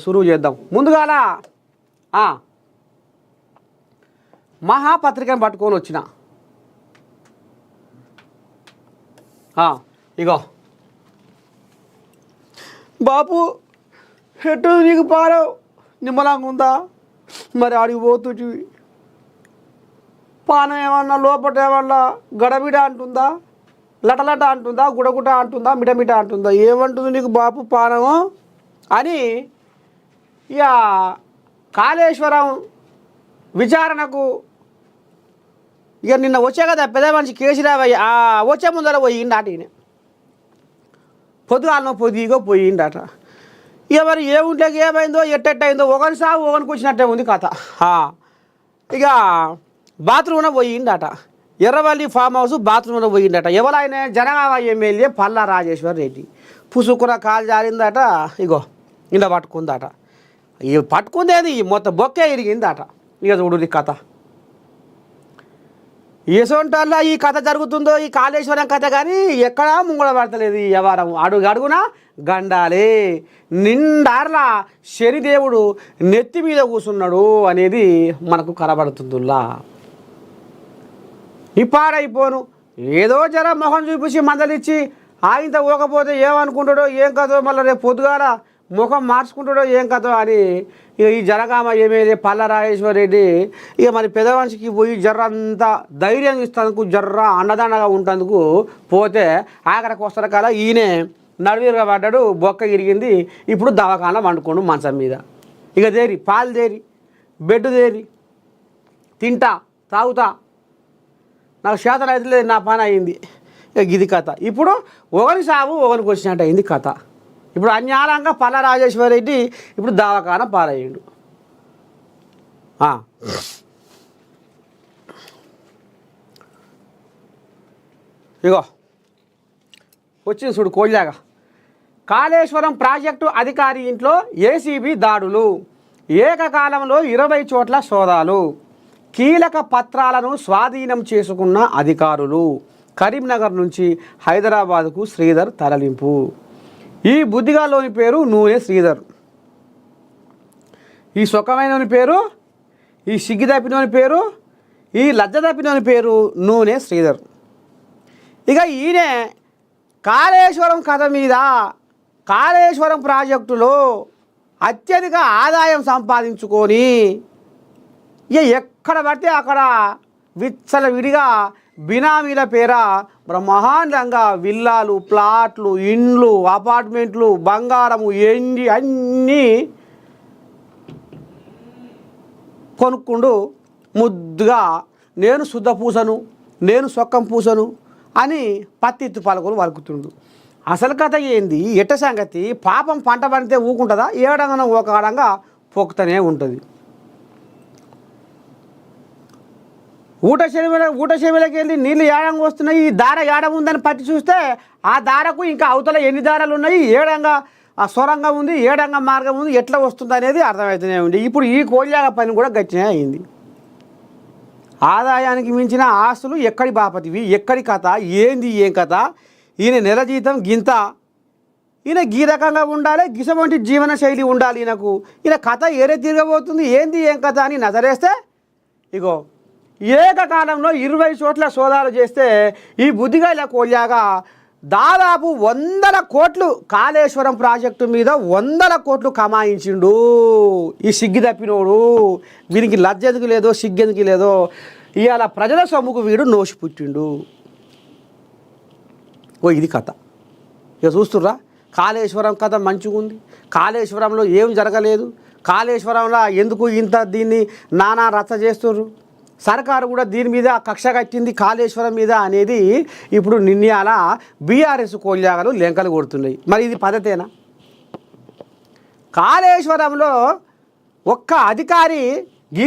సురువు చేద్దాం. ముందుగాల మహాపత్రికను పట్టుకొని వచ్చిన. ఇగో బాపు ఎటు నీకు పారవు నిమ్మలంగా ఉందా? మరి ఆడికి పోతుంటివి పానం ఏమన్నా లోపల ఏమన్నా గడబిడ అంటుందా, లటలట అంటుందా, గుడగుట అంటుందా, మిటమిట అంటుందా? ఏమంటుంది నీకు బాపు పానము అని ఇక కాళేశ్వరం విచారణకు ఇక నిన్న వచ్చే కదా పెద్ద మనిషి కేసీరావయ్య వచ్చే ముందర పోయిండట. ఈయన పొద్దుగాలనో పొద్దుగో పోయిండట. ఇక మరి ఏముంటేకి ఏమైందో ఎట్టెట్టయిందో ఒకరి సాగు ఒకరికి వచ్చినట్టే ఉంది కథ. ఇక బాత్రూమ్లో పోయిండట. ఎర్రవల్లి ఫామ్ హౌస్ బాత్రూమ్లో పోయిండట. ఎవరైనా జనగామ ఎమ్మెల్యే పల్లా రాజేశ్వర్ రెడ్డి పుసుకున్న కాలు జారిందట. ఇగో ఇలా పట్టుకుందట. ఇక పట్టుకుందేది మొత్తం బొక్కే ఇరిగిందట. ఇక చూడు కథ ఏసోంటల్లా ఈ కథ జరుగుతుందో ఈ కాళేశ్వరం కథ. కానీ ఎక్కడా ముంగడ పడతలేదు. ఈ వ్యవహారం అడుగు అడుగున గండాలే. నిండార్లా శనిదేవుడు నెత్తి మీద కూర్చున్నాడు అనేది మనకు కనబడుతుందిలా. ఇప్పాడైపోను ఏదో జర మొహం చూపించి మందలిచ్చి ఆయంత పోకపోతే ఏమనుకుంటాడో ఏం కథో, మళ్ళీ రేపు పొద్దుగాల ముఖం మార్చుకుంటాడో ఏం కథో అని ఇక ఈ జనగామ ఎమ్మెల్యే పల్లా రాజేశ్వర్ రెడ్డి ఇక మరి పెదవంశికి పోయి జర్రంతా ధైర్యం ఇస్తేందుకు జర్ర అండదండగా ఉంటందుకు పోతే ఆఖరికి వస్తున్న కాల ఈయనే నడువిరుగా పడ్డాడు, బొక్క ఇరిగింది. ఇప్పుడు దవాఖాన వండుకోండు మంచం మీద. ఇక దేరి పాలు దేరి బెడ్ దేరి తింటా తాగుతా నాకు శాతం అయితే లేదు, నా పని అయింది. ఇక ఇది కథ. ఇప్పుడు ఒకరి సాగు ఒకరికి వచ్చినట్టు అయింది కథ. ఇప్పుడు అన్యాలంగా పల్లా రాజేశ్వర రెడ్డి ఇప్పుడు దవాఖాన పాలయ్యాడు. ఇగో వచ్చింది చూడు కోళ్ళాగా. కాళేశ్వరం ప్రాజెక్టు అధికారి ఇంట్లో ఏసీబీ దాడులు, ఏకకాలంలో 20 చోట్ల సోదాలు, కీలక పత్రాలను స్వాధీనం చేసుకున్న అధికారులు. కరీంనగర్ నుంచి హైదరాబాద్కు శ్రీధర్ తరలింపు. ఈ బుద్ధిగాలోని పేరు నూనె శ్రీధర్, ఈ సుఖమైనని పేరు, ఈ సిగ్గి తప్పినోని పేరు, ఈ లజ్జ తప్పినోని పేరు నూనె శ్రీధర్. ఇక ఈయనే కాళేశ్వరం కథ మీద కాళేశ్వరం ప్రాజెక్టులో అత్యధిక ఆదాయం సంపాదించుకొని ఇక ఎక్కడ పడితే అక్కడ విచ్చలవిడిగా బినామీల పేర బ్రహ్మాండంగా విల్లాలు, ప్లాట్లు, ఇండ్లు, అపార్ట్మెంట్లు, బంగారము, ఎండి అన్నీ కొనుక్కుండు. ముద్దుగా నేను శుద్ధ పూసను, నేను సొక్కం పూసను అని పత్తిత్తు పలుకులు వలుకుతుండు. అసలు కథ ఏంది ఎట్ట సంగతి? పాపం పంట పడితే ఊకుంటుందా? ఏడంగా ఒక ఆడంగా పొక్కుతూనే ఉంటుంది. ఊట చెవిలోకి వెళ్ళి నీళ్ళు ఏడంగా వస్తున్నాయి. ఈ దార ఏడం ఉందని పట్టి చూస్తే ఆ దారకు ఇంకా అవతల ఎన్ని దారాలు ఉన్నాయి, ఏడంగా ఆ సొరంగం ఉంది, ఏడంగా మార్గం ఉంది, ఎట్లా వస్తుంది అనేది అర్థమవుతూనే ఉంది. ఇప్పుడు ఈ కోళ్ళాగ పని కూడా గట్టినే అయింది. ఆదాయానికి మించిన ఆస్తులు ఎక్కడి బాపతివి, ఎక్కడి కథ ఏంది, ఏం కథ? ఈయన నెల జీతం గింత, ఈయన గీ రకంగా ఉండాలి, గిసవంటి జీవన శైలి ఉండాలి ఈయనకు. ఈయన కథ ఏరే తిరగబోతుంది, ఏంది ఏం కథ అని నజరేస్తే ఇగో ఏకకాలంలో 20 చోట్ల సోదాలు చేస్తే ఈ బుద్ధిగాల కోళ్ళాగా దాదాపు 100 కోట్లు కాళేశ్వరం ప్రాజెక్టు మీద 100 కోట్లు కమాయించిండు. ఈ సిగ్గి తప్పినోడు, వీరికి లజ్జ ఎందుకు లేదో సిగ్గెందుకు లేదో ఇవాళ ప్రజల సొమ్ముకు వీడు నోసి పుట్టిండు. ఇది కథ. ఇక చూస్తుర్రా కాళేశ్వరం కథ మంచిగా ఉంది. కాళేశ్వరంలో ఏం జరగలేదు, కాళేశ్వరంలో ఎందుకు ఇంత దీన్ని నానా రచ్చ చేస్తుర్రు, సర్కారు కూడా దీని మీద కక్ష కట్టింది కాళేశ్వరం మీద అనేది ఇప్పుడు నిన్నయాల బీఆర్ఎస్ కోళ్ళాగలు లెంకలు కొడుతున్నాయి. మరి ఇది పద్ధతేనా? కాళేశ్వరంలో ఒక్క అధికారి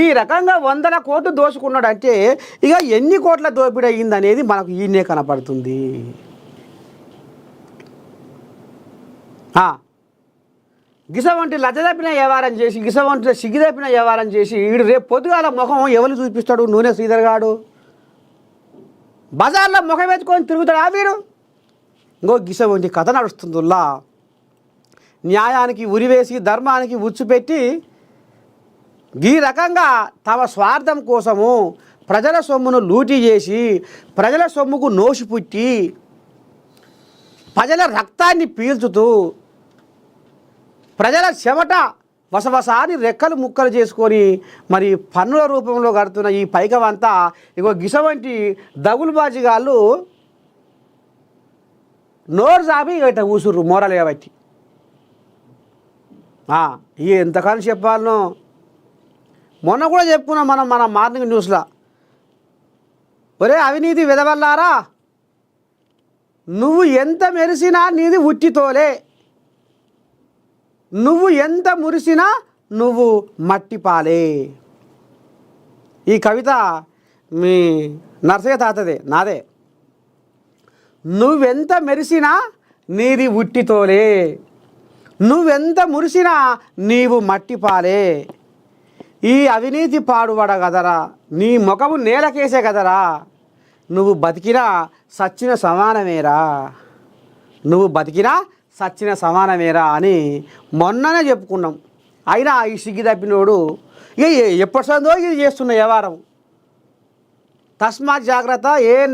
ఈ రకంగా 100 కోట్లు దోచుకున్నాడంటే ఇక ఎన్ని కోట్ల దోపిడీ అయ్యింది అనేది మనకు ఈయనే కనపడుతుంది. గిసవంటి లజ్జ తప్పిన వ్యవహారం చేసి, గిసవంటి సిగ్గి తప్పిన వ్యవహారం చేసి వీడు రేపు పొద్దుగాల ముఖం ఎవరు చూపిస్తాడు? నూనె శ్రీధర్ గాడు బజార్లో ముఖం ఎత్తుకొని తిరుగుతాడా వీడు? ఇంకో గిసవంటి కథ నడుస్తుందిలా. న్యాయానికి ఉరివేసి ధర్మానికి ఉచ్చుపెట్టి ఈ రకంగా తమ స్వార్థం కోసము ప్రజల సొమ్మును లూటీ చేసి ప్రజల సొమ్ముకు నోసిపుట్టి ప్రజల రక్తాన్ని పీల్చుతూ ప్రజల చెమట వసవసాని రెక్కలు ముక్కలు చేసుకొని మరి పన్నుల రూపంలో కడుతున్న ఈ పైకమంతా ఇగో గిసవంటి దగులుబాజిగాళ్ళు నోరు చాపి ఇట కూసుర్రు మోరలు కాబట్టి ఎంతకాలం చెప్పాలనో మొన్న కూడా చెప్పుకున్నాం మనం మన మార్నింగ్ న్యూస్లో. ఒరే అవినీతి విధవల్లారా, నువ్వు ఎంత మెరిసినా నీది ఉట్టితోలే, నువ్వు ఎంత మురిసినా నువ్వు మట్టిపాలే. ఈ కవిత మీ నర్సయ్య తాతదే, నాదే. నువ్వెంత మెరిసినా నీది ఉట్టితోలే, నువ్వెంత మురిసినా నీవు మట్టిపాలే. ఈ అవినీతి పాడుబడ కదరా, నీ ముఖము నేలకేసే కదరా, నువ్వు బతికినా సచ్చిన సమానమేరా, నువ్వు బతికినా సచ్చిన సమానమేరా అని మొన్ననే చెప్పుకున్నాం. అయినా ఈ సిగ్గి తప్పినోడు ఎప్పటి సందో ఇది చేస్తున్న వ్యవహారం. తస్మాత్ జాగ్రత్త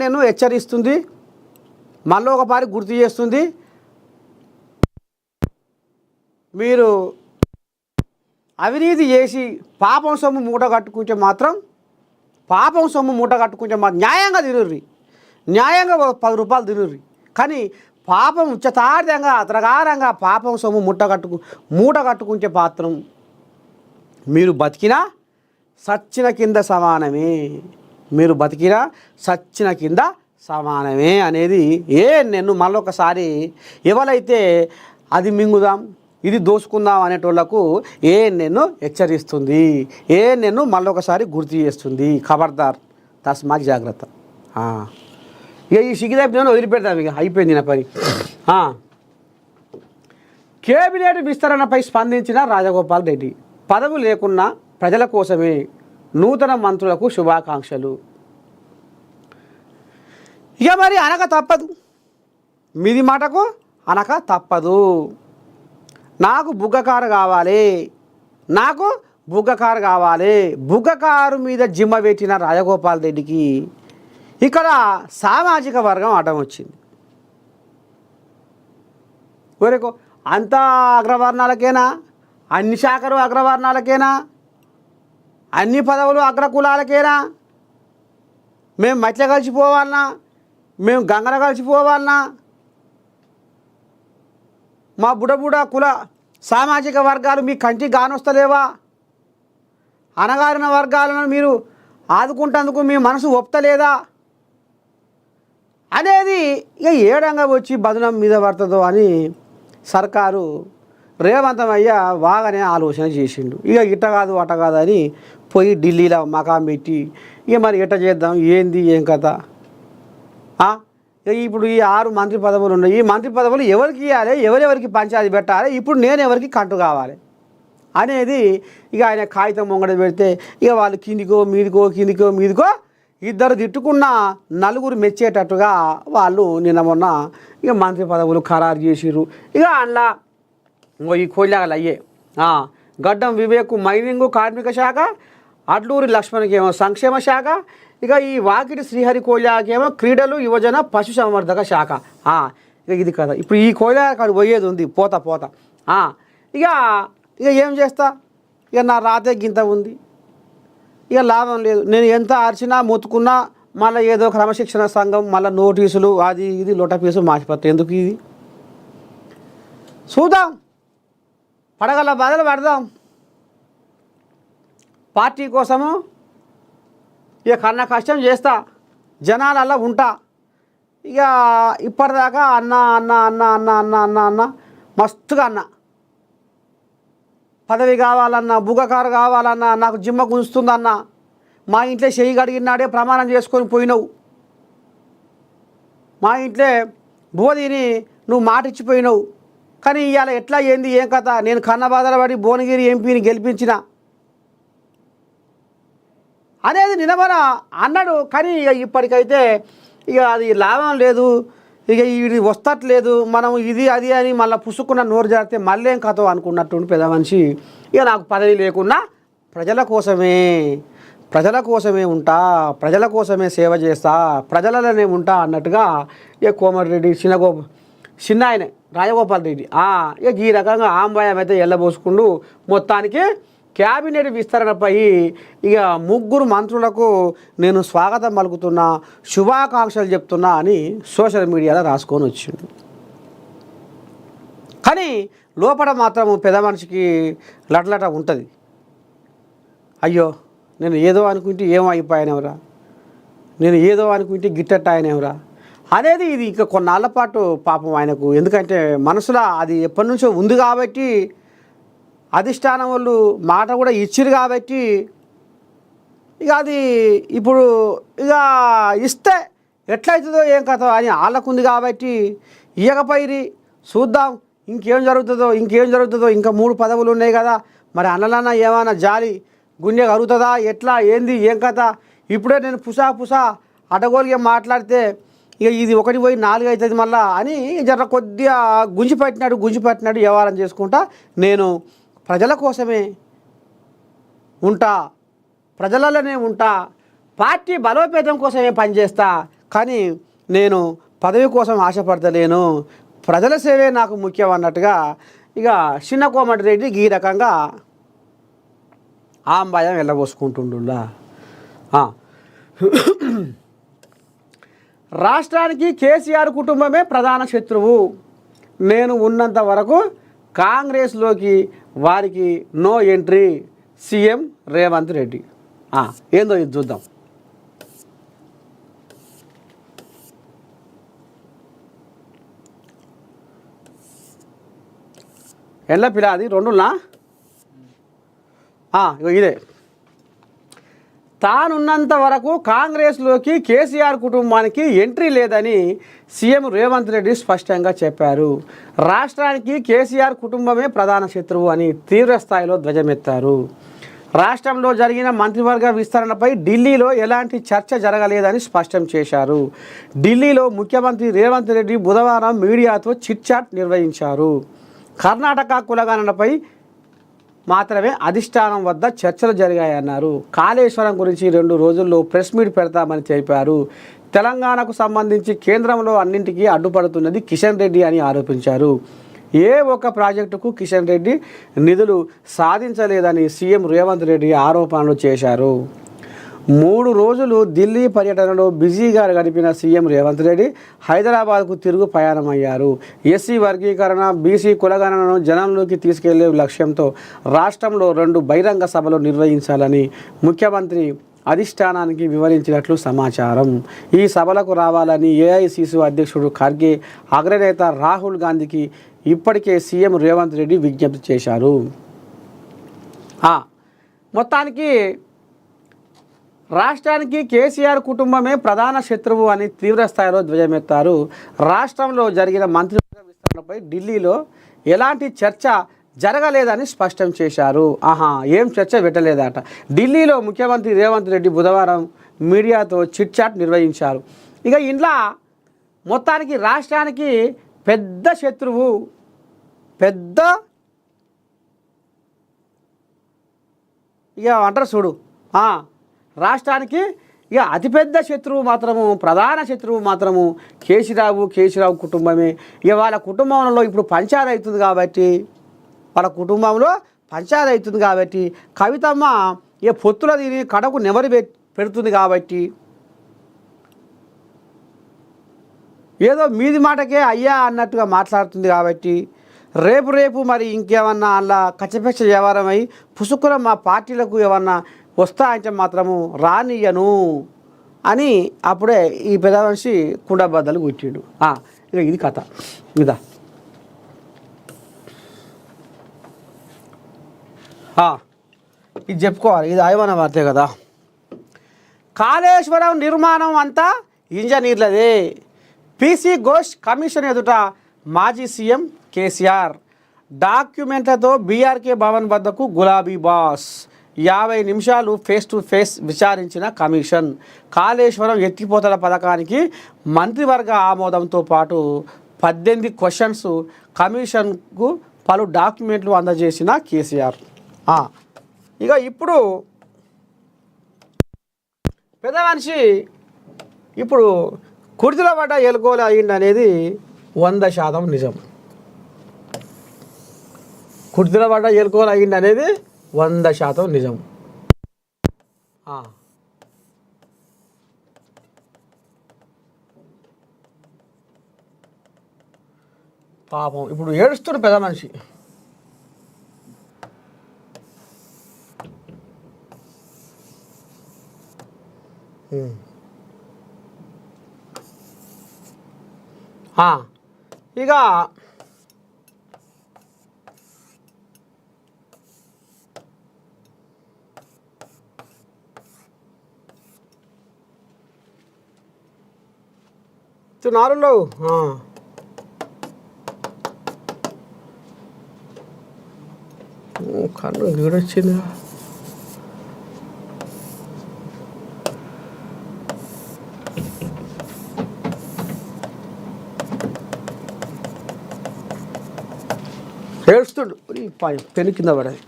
నేను హెచ్చరిస్తుంది, మళ్ళీ ఒకసారి గుర్తు చేస్తుంది. మీరు అవినీతి చేసి పాపం సొమ్ము మూట కట్టుకుంటే మాత్రం న్యాయంగా తినుర్రి, న్యాయంగా 10 రూపాయలు తినుర్రి. కానీ పాపం ఉచ్చతార్థంగా అతరగారంగా పాపం సొమ్ము మూట కట్టుకుంటే మాత్రం మీరు బతికినా సచ్చిన కింద సమానమే, మీరు బతికినా సచ్చిన కింద సమానమే అనేది నేను మళ్ళొకసారి ఎవరైతే అది మింగుదాం ఇది దోసుకుందాం అనేటోళ్లకు నేను హెచ్చరిస్తుంది, నేను మళ్ళొకసారి గుర్తు చేస్తుంది. ఖబర్దార్, తస్మాత్ జాగ్రత్త. ఇక ఈ సిగ్గిదాపి నేను వదిలిపెడతాను, ఇక అయిపోయింది నా పని. కేబినెట్ విస్తరణపై స్పందించిన రాజగోపాల్ రెడ్డి, పదవి లేకున్నా ప్రజల కోసమే, నూతన మంత్రులకు శుభాకాంక్షలు. ఇక మరి అనక తప్పదు, మీది మాటకు అనక తప్పదు. నాకు బుగ్గకారు కావాలి, నాకు బుగ్గకారు కావాలి. బుగ్గకారు మీద జిమ్మ పెట్టిన రాజగోపాల్ రెడ్డికి ఇక్కడ సామాజిక వర్గం అడ్డం వచ్చింది. ఊరేకో అంతా అగ్రవర్ణాలకేనా, అన్ని శాఖలు అగ్రవర్ణాలకేనా, అన్ని పదవులు అగ్రకులాలకేనా? మేము మట్ల కలిసిపోవాలన్నా, మేము గంగన కలిసిపోవాలన్నా, మా బుడబుడ కుల సామాజిక వర్గాలు మీ కంటికి కానొస్తలేవా? అనగారిన వర్గాలను మీరు ఆదుకుంటేందుకు మీ మనసు ఒప్తలేదా అనేది ఇక ఏడంగా వచ్చి బదనం మీద పడుతుందో అని సర్కారు రేవంతమయ్య బాగానే ఆలోచన చేసిండు. ఇక ఇట్ట కాదు అట కాదు అని పోయి ఢిల్లీలో మకాం పెట్టి ఇక మరి ఎట్ట చేద్దాం, ఏంది ఏం కథ. ఇప్పుడు ఈ 6 మంత్రి పదవులు ఉన్నాయి, ఈ మంత్రి పదవులు ఎవరికి ఇవ్వాలి, ఎవరెవరికి పంచాయతీ పెట్టాలి, ఇప్పుడు నేను ఎవరికి కంటు కావాలి అనేది ఇక ఆయన కాగితం ముంగడ పెడితే ఇక వాళ్ళు కిందికో మీదికో ఇద్దరు తిట్టుకున్న నలుగురు మెచ్చేటట్టుగా వాళ్ళు నిన్న మొన్న ఇక మంత్రి పదవులు ఖరారు చేసిర్రు. ఇక అందులో ఈ కోళ్ళాగలు అయ్యే గడ్డం వివేకు మైనింగు కార్మిక శాఖ, అడ్లూరి లక్ష్మణ్కేమో సంక్షేమ శాఖ, ఇక ఈ వాకిటి శ్రీహరి కోళ్ళకేమో క్రీడలు యువజన పశు సంవర్ధక శాఖ. ఇక ఇది కదా ఇప్పుడు ఈ కోళ్ళ కాడు పోయేది ఉంది పోతా ఇక ఏం చేస్తా, ఇక నా రాతే గింత ఉంది, ఇక లాభం లేదు. నేను ఎంత అరిచినా మొత్తుకున్నా మళ్ళీ ఏదో క్రమశిక్షణ సంఘం మళ్ళీ నోటీసులు అది ఇది లొటపీసు మాసిపోతాయి. ఎందుకు ఇది? చూద్దాం, పడగల బాధలు పడదాం. పార్టీ కోసము ఇక కన్నా కష్టం చేస్తా, జనాలల్లా ఉంటా. ఇక ఇప్పటిదాకా అన్న మస్తుగా అన్న, పదవి కావాలన్నా, బుగ్గకారు కావాలన్నా, నాకు జిమ్మ గుంజుతుందన్నా, మా ఇంట్లో చెయ్యి గడిగినాడే ప్రమాణం చేసుకొని పోయినావు, మా ఇంట్లో బోధిని నువ్వు మాట ఇచ్చిపోయినావు. కానీ ఇవాళ ఎట్లా ఏంది ఏం కథ, నేను కన్నబాధలు పడి భువనగిరి ఎంపీని గెలిపించిన అనేది నిలబడ అన్నాడు. కానీ ఇక ఇప్పటికైతే ఇక అది లాభం లేదు, ఇక ఇది వస్తట్లేదు మనం ఇది అది అని మళ్ళీ పుసుకున్న నోరు జారితే మళ్ళీ ఏం కథ అనుకున్నట్టు పెద్ద మనిషి ఇక నాకు పదవి లేకున్నా ప్రజల కోసమే ఉంటా, ప్రజల కోసమే సేవ చేస్తా, ప్రజలలోనే ఉంటా అన్నట్టుగా ఇక కోమటిరెడ్డి చిన్న ఆయన రాజగోపాల్ రెడ్డి ఇక ఈ రకంగా ఆంబాయం అయితే ఎల్లబోసుకుంటూ మొత్తానికి క్యాబినెట్ విస్తరణపై ఇక ముగ్గురు మంత్రులకు నేను స్వాగతం పలుకుతున్నా, శుభాకాంక్షలు చెప్తున్నా అని సోషల్ మీడియాలో రాసుకొని వచ్చిండు. కానీ లోపల మాత్రం పెద్ద మనిషికి లటలట ఉంటుంది. అయ్యో నేను ఏదో అనుకుంటే ఏమో అయిపోయానేవరా, నేను ఏదో అనుకుంటే గిట్టట్ట ఆయనేవరా అనేది ఇది ఇంకా కొన్నాళ్ళ పాటు పాపం ఆయనకు, ఎందుకంటే మనసులో అది ఎప్పటి నుంచో ఉంది కాబట్టి, అధిష్టానం వాళ్ళు మాట కూడా ఇచ్చిరు కాబట్టి ఇక అది ఇప్పుడు ఇక ఇస్తే ఎట్లయితుందో ఏం కథ అని వాళ్ళకుంది కాబట్టి ఇయ్యకపోయిరి చూద్దాం ఇంకేం జరుగుతుందో. ఇంకా 3 పదవులు ఉన్నాయి కదా, మరి అన్నలన్న ఏమైనా జాలి గుండె కరుగుతుందా, ఎట్లా ఏంది ఏం కథ. ఇప్పుడే నేను పుసా అడగోలిగా మాట్లాడితే ఇక ఇది 1 పోయి 4 అవుతుంది మళ్ళా అని జర కొద్దిగా గుంజిపట్టినాడు వ్యవహారం చేసుకుంటా. నేను ప్రజల కోసమే ఉంటా, ప్రజలలోనే ఉంటా, పార్టీ బలోపేతం కోసమే పనిచేస్తా, కానీ నేను పదవి కోసం ఆశపడతలేను, ప్రజల సేవే నాకు ముఖ్యం అన్నట్టుగా ఇక చిన్న కోమటిరెడ్డి ఈ రకంగా ఆంబాయం వెళ్ళబోసుకుంటుండులా. రాష్ట్రానికి కేసీఆర్ కుటుంబమే ప్రధాన శత్రువు, నేను ఉన్నంత వరకు కాంగ్రెస్లోకి వారికి no entry, CM Revanth Reddy. ఏందో ఇది చూద్దాం. ఎల్ల పిలాది 2న్నా ఇదే తానున్నంత వరకు కాంగ్రెస్లోకి కేసీఆర్ కుటుంబానికి ఎంట్రీ లేదని సీఎం రేవంత్ రెడ్డి స్పష్టంగా చెప్పారు. రాష్ట్రానికి కేసీఆర్ కుటుంబమే ప్రధాన శత్రువు అని తీవ్రస్థాయిలో ధ్వజమెత్తారు. రాష్ట్రంలో జరిగిన మంత్రివర్గ విస్తరణపై ఢిల్లీలో ఎలాంటి చర్చ జరగలేదని స్పష్టం చేశారు. ఢిల్లీలో ముఖ్యమంత్రి రేవంత్ రెడ్డి బుధవారం మీడియాతో చిట్చాట్ నిర్వహించారు. కర్ణాటక కులగణనపై మాత్రమే అధిష్టానం వద్ద చర్చలు జరిగాయన్నారు. కాళేశ్వరం గురించి 2 రోజుల్లో ప్రెస్ మీట్ పెడతామని తెలిపారు. తెలంగాణకు సంబంధించి కేంద్రంలో అన్నింటికీ అడ్డుపడుతున్నది కిషన్ రెడ్డి అని ఆరోపించారు. ఏ ఒక్క ప్రాజెక్టుకు కిషన్ రెడ్డి నిధులు సాధించలేదని సీఎం రేవంత్ రెడ్డి ఆరోపణలు చేశారు. 3 రోజులు ఢిల్లీ పర్యటనలో బిజీగా గడిపిన సీఎం రేవంత్ రెడ్డి హైదరాబాద్కు తిరుగు ప్రయాణమయ్యారు. ఎస్సీ వర్గీకరణ, బీసీ కులగణనను జనంలోకి తీసుకెళ్లే లక్ష్యంతో రాష్ట్రంలో 2 బహిరంగ సభలు నిర్వహించాలని ముఖ్యమంత్రి అధిష్టానానికి వివరించినట్లు సమాచారం. ఈ సభలకు రావాలని ఏఐసీసీ అధ్యక్షుడు ఖర్గే, అగ్రనేత రాహుల్ గాంధీకి ఇప్పటికే సీఎం రేవంత్ రెడ్డి విజ్ఞప్తి చేశారు. మొత్తానికి రాష్ట్రానికి కేసీఆర్ కుటుంబమే ప్రధాన శత్రువు అని తీవ్రస్థాయిలో ధ్వజమెత్తారు. రాష్ట్రంలో జరిగిన మంత్రివర్గ విస్తరణపై ఢిల్లీలో ఎలాంటి చర్చ జరగలేదని స్పష్టం చేశారు. ఏం చర్చ పెట్టలేదట. ఢిల్లీలో ముఖ్యమంత్రి రేవంత్ రెడ్డి బుధవారం మీడియాతో చిట్చాట్ నిర్వహించారు. ఇక ఇంట్లో మొత్తానికి రాష్ట్రానికి పెద్ద శత్రువు, ఇక అంటారు చూడు, రాష్ట్రానికి ఇక అతిపెద్ద శత్రువు మాత్రము, ప్రధాన శత్రువు మాత్రము కేసీరావు కుటుంబమే. ఇక వాళ్ళ కుటుంబంలో ఇప్పుడు పంచాయతీ అవుతుంది కాబట్టి కవితమ్మ ఇక పొత్తుల దీని కడకు నెవరు పెడుతుంది కాబట్టి ఏదో మీది మాటకే అయ్యా అన్నట్టుగా మాట్లాడుతుంది కాబట్టి రేపు మరి ఇంకేమన్నా అలా కచ్చపెచ్చ వ్యవహారమై పుసుకుల మా పార్టీలకు ఏమన్నా వస్తా అంటే మాత్రము రానియను అని అప్పుడే ఈ పెద్ద మనిషి కుండబద్దలు కూర్చాడు. ఇక ఇది కథ. ఇదా ఇది చెప్పుకోవాలి, ఇది ఆయవన వార్తే కదా. కాళేశ్వరం నిర్మాణం అంతా ఇంజనీర్లదే, పీసీ ఘోష్ కమిషన్ ఎదుట మాజీ సీఎం కేసీఆర్. డాక్యుమెంట్లతో బీఆర్కే భవన్ వద్దకు గులాబీ బాస్. 50 నిమిషాలు ఫేస్ టు ఫేస్ విచారించిన కమిషన్. కాళేశ్వరం ఎత్తిపోతల పథకానికి మంత్రివర్గ ఆమోదంతో పాటు 18 క్వశ్చన్స్, కమిషన్కు పలు డాక్యుమెంట్లు అందజేసిన కేసీఆర్. ఇక ఇప్పుడు పెద్ద మనిషి ఇప్పుడు కుర్చీల పడ్డ ఎలుకోలు అయ్యింది అనేది 100% నిజం. కుర్చీల పడ్డ ఎలుకోలు అయ్యింది అనేది 100% నిజం. పాపం ఇప్పుడు ఏడుస్తుడు పెద్ద మనిషి. ఇక నారులో కన్ను గీడొచ్చింది. ఏడుస్తుండు పెను కింద పడది.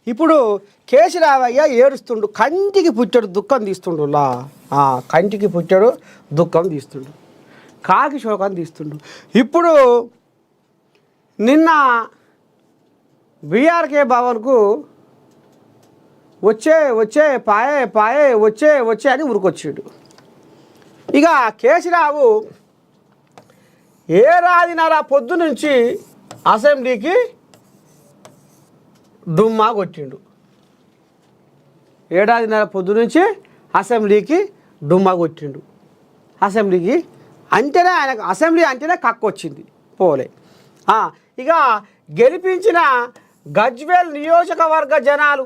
ఇప్పుడు కేసీరావయ్య ఏడుస్తుండు, కంటికి పుట్టాడు దుఃఖం తీస్తుండులా. కంటికి పుట్టాడు దుఃఖం తీస్తుండు, కాకి శోకం తీస్తుండు. ఇప్పుడు నిన్న బీఆర్కే భవన్కు వచ్చే పాయే వచ్చే అని ఉరికొచ్చాడు. ఇక కేసీరావు ఏడాదిన్నర పొద్దు నుంచి అసెంబ్లీకి డుమ్మా కొట్టిండు. ఏడాదిన్నర పొద్దు నుంచి అసెంబ్లీకి డుమ్మా కొట్టిండు. అసెంబ్లీకి అంటేనే ఆయనకు అసెంబ్లీ అంటేనే కక్కొచ్చింది, పోలే. ఇక గెలిపించిన గజ్వేల్ నియోజకవర్గ జనాలు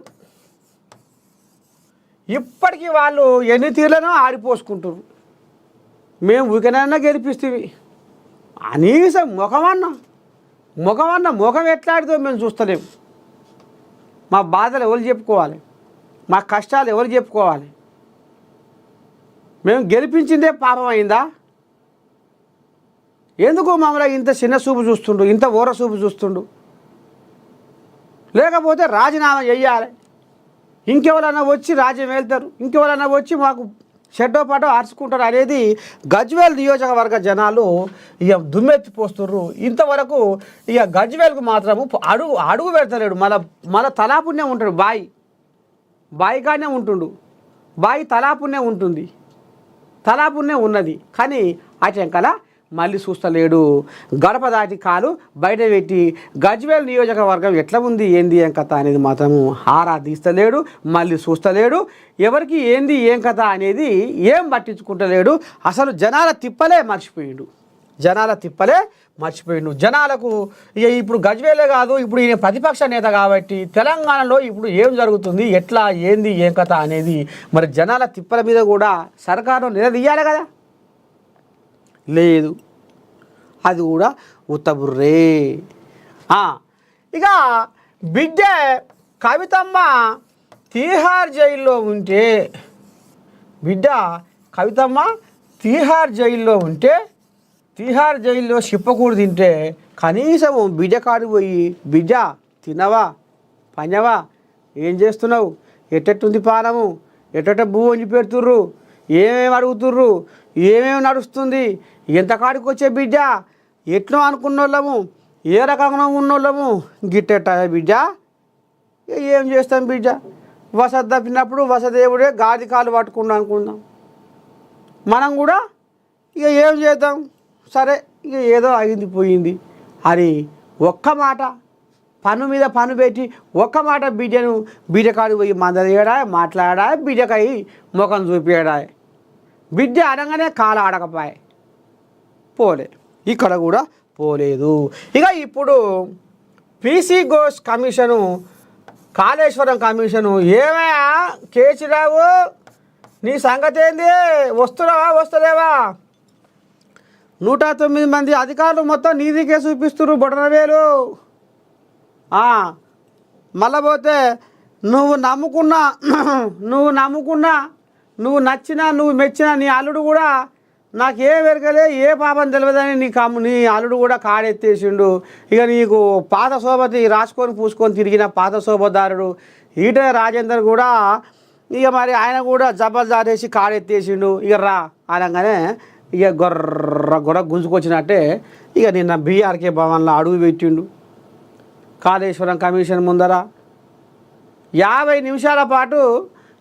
ఇప్పటికీ వాళ్ళు ఎన్ని తీర్లను ఆడిపోసుకుంటారు. మేము ఊరికనైనా గెలిపిస్తేవి అనీసం ముఖం ఎట్లాడితో మేము చూస్తలేము. మా బాధలు ఎవరు చెప్పుకోవాలి, మా కష్టాలు ఎవరు చెప్పుకోవాలి? మేము గెలిపించిందే పాపం అయిందా? ఎందుకు మమ్మల్ని ఇంత చిన్న చూపు చూస్తుండు, ఇంత ఓర చూపు చూస్తుండు? లేకపోతే రాజీనామా చెయ్యాలి, ఇంకెవరన్నా వచ్చి రాజ్యం వెళ్తారు, ఇంకెవరన్నా వచ్చి మాకు షెడ్డో పాటో అరుచుకుంటారు అనేది గజ్వేల్ నియోజకవర్గ జనాలు ఇక దుమ్మెత్తిపోస్తుర్రు. ఇంతవరకు ఇక గజ్వేల్కు మాత్రము అడుగు పెడతలేడు. మళ్ళీ తలాపుణ్యం ఉంటాడు, బాయిగానే ఉంటుండు. బాయి తలాపుణ్యం ఉంటుంది, తలాపుణ్యం ఉన్నది, కానీ అటెంకల మళ్ళీ చూస్తలేడు. గడప దాటి కాలు బయట పెట్టి గజ్వేల్ నియోజకవర్గం ఎట్లా ఉంది, ఏంది ఏం కథ అనేది మాత్రము ఆరా తీస్తలేడు, మళ్ళీ చూస్తలేడు. ఎవరికి ఏంది ఏం కథ అనేది ఏం పట్టించుకుంటలేడు. అసలు జనాల తిప్పలే మర్చిపోయిండు. జనాలకు ఇక ఇప్పుడు గజ్వేలే కాదు, ఇప్పుడు ఈయన ప్రతిపక్ష నేత కాబట్టి తెలంగాణలో ఇప్పుడు ఏం జరుగుతుంది, ఎట్లా ఏంది ఏం కథ అనేది మరి జనాల తిప్పల మీద కూడా సర్కారు నిలదీయాలి కదా. లేదు, అది కూడా ఉత్తబుర్రే. ఇక బిడ్డ కవితమ్మ తీహార్ జైల్లో ఉంటే, తీహార్ జైల్లో చిప్పకూడు తింటే కనీసం బిడ్డ కాడికి పోయి బిడ్డ తినవా పనవా ఏం చేస్తున్నావు, ఎట్టెట్టుంది పానము, ఎట్టెట్ట భూమి వంచి పెడుతుర్రు, ఏమేమి అడుగుతుర్రు, ఏమేమి నడుస్తుంది, ఎంత కాడికి వచ్చే బిడ్డ, ఎట్లా అనుకున్న వాళ్ళము, ఏ రకంగా ఉన్నోళ్ళము, గిట్టెట్ట బిడ్డ ఏం చేస్తాం బిడ్డ, వసతి తప్పినప్పుడు వసదేవుడే గాది కాలు పట్టుకున్నాం అనుకుందాం. మనం కూడా ఇక ఏం చేద్దాం, సరే ఇక ఏదో అయింది పోయింది అని ఒక్క మాట పన్ను మీద పన్ను పెట్టి ఒక్క మాట బిడ్డ కాడికి పోయి మందలేడా మాట్లాడా, బిడ్డకై ముఖం చూపించడా, బిడ్డ అనగానే కాలు ఆడకపోయే పోలే, ఇక్కడ కూడా పోలేదు. ఇక ఇప్పుడు PC Ghosh commission, Kaleshwaram commission, ఏమయ్యా కేసీరావు నీ సంగతి ఏంది, వస్తున్నావా వస్తలేవా? 109 మంది అధికారులు మొత్తం నీదికే చూపిస్తున్నారు బొటనవేలు. మళ్ళా పోతే నువ్వు నమ్ముకున్నా నువ్వు నచ్చినా నువ్వు మెచ్చినా నీ అల్లుడు కూడా నాకే వెరకలే ఏ పాపం తెలియదని నీ అల్లుడు కూడా కాడెత్తేసిండు. ఇక నీకు పాత శోభతి రాసుకొని పూసుకొని తిరిగిన పాత శోభదారుడు ఈటెల రాజేందర్ కూడా ఇక మరి ఆయన కూడా జబర్దారేసి కాడెత్తేసిండు. ఇక రా అనగానే ఇక గొర్ర గుంజుకొచ్చినట్టే ఇక నిన్న బీఆర్కే భవన్లో అడుగు పెట్టిండు. కాళేశ్వరం కమిషన్ ముందర 50 నిమిషాల పాటు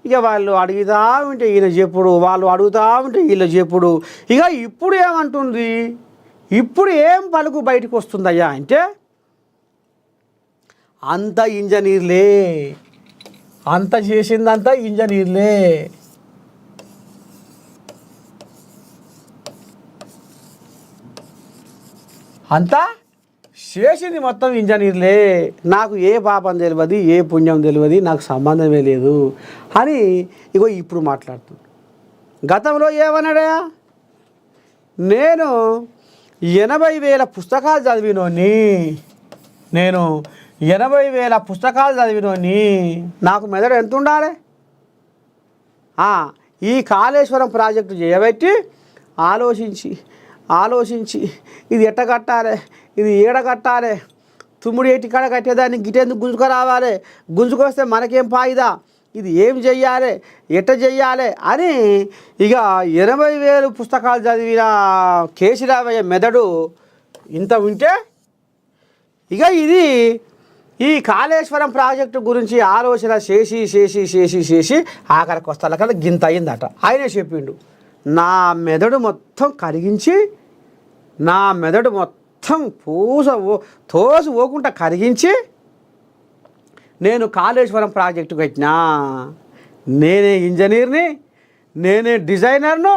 ఇక వాళ్ళు అడుగుతా ఉంటే ఈయన చెప్పుడు, వాళ్ళు అడుగుతా ఉంటే వీళ్ళ చెప్పుడు. ఇక ఇప్పుడు ఏమంటుంది, ఇప్పుడు ఏం పలుకు బయటకు వస్తుందయ్యా అంటే అంత ఇంజనీర్లే, అంత చేసిందంతా ఇంజనీర్లే. అంతా చేసింది మొత్తం ఇంజనీర్లే, నాకు ఏ పాపం తెలియదు ఏ పుణ్యం తెలియదు నాకు సంబంధమే లేదు అని ఇగో ఇప్పుడు మాట్లాడుతుంది. గతంలో ఏమన్నాడా, నేను 80,000 పుస్తకాలు చదివినోని, నేను 80,000 పుస్తకాలు చదివినోని, నాకు మెదడు ఎంత ఉండాలి, ఈ కాళేశ్వరం ప్రాజెక్టు చేయబట్టి ఆలోచించి ఇది ఎట్ట కట్టాలి, ఇది ఏడ కట్టాలి, తుమ్ముడు ఏటి కాడ కట్టేదాన్ని గిటెందుకు గుంజుకు రావాలి, గుంజుకొస్తే మనకేం ఫాయిదా, ఇది ఏం చెయ్యాలి ఎట్ట చెయ్యాలి అని ఇక 80,000 పుస్తకాలు చదివిన కేసీరావయ్య మెదడు ఇంత ఉంటే ఇక ఇది ఈ కాళేశ్వరం ప్రాజెక్టు గురించి ఆలోచన చేసి ఆఖరికి వస్తాల గింత అయిందట. ఆయనే చెప్పిండు, నా మెదడు మొత్తం కరిగించి, నా మెదడు మొత్తం తోసి పోకుండా కరిగించి నేను కాళేశ్వరం ప్రాజెక్టు కట్టినా, నేనే ఇంజనీర్ని, నేనే డిజైనర్ను,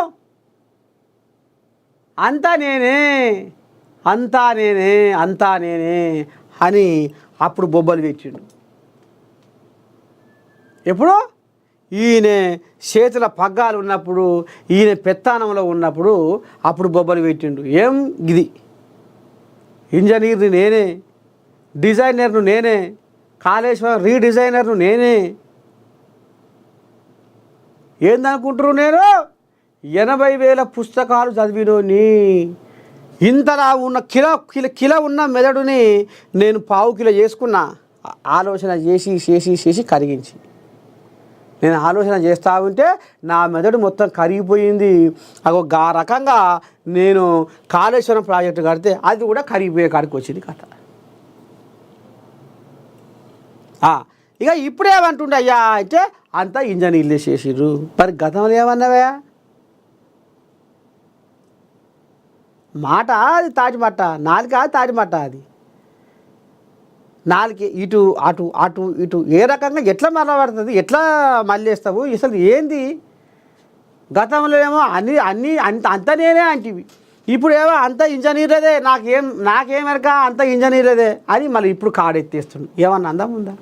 అంతా నేనే అని అప్పుడు బొబ్బలు పెట్టిండు. ఎప్పుడు ఈయన చేతుల పగ్గాలు ఉన్నప్పుడు, ఈయన పెత్తానంలో ఉన్నప్పుడు అప్పుడు బొబ్బలు పెట్టిండు. ఏం ఇది ఇంజనీర్ని నేనే, డిజైనర్ను నేనే, కాళేశ్వరం రీడిజైనర్ను నేనే, ఏందనుకుంటారు నేను 80,000 పుస్తకాలు చదివినోని, ఇంతలా ఉన్న కిలో ఉన్న మెదడుని నేను పావు కిలో చేసుకున్నా, ఆలోచన చేసి కరిగించి నేను ఆలోచన చేస్తూ ఉంటే నా మెదడు మొత్తం కరిగిపోయింది. అగో గా రకంగా నేను కాళేశ్వరం ప్రాజెక్టు కడితే అది కూడా కరిగిపోయే కాడికి వచ్చింది కథ. ఇక ఇప్పుడు ఏమంటుండే అయ్యా అంటే అంతా ఇంజనీర్లు చేసిర్రు. మరి గతంలో ఏమన్నావా మాట, అది తాటిమట్ట, నాలుక తాటిమట్ట, అది నాలుగు ఇటు అటు ఏ రకంగా ఎట్లా మరలబడుతుంది, ఎట్లా మళ్ళేస్తావు, అసలు ఏంది. గతంలో ఏమో అన్నీ అంత నేనే అంటివి, ఇప్పుడు ఏమో అంత ఇంజనీర్లదే, నాకేమెరక అంత ఇంజనీర్లదే అని మళ్ళీ ఇప్పుడు కాడెత్తేస్తుంది. ఏమన్నా అందం ఉందా?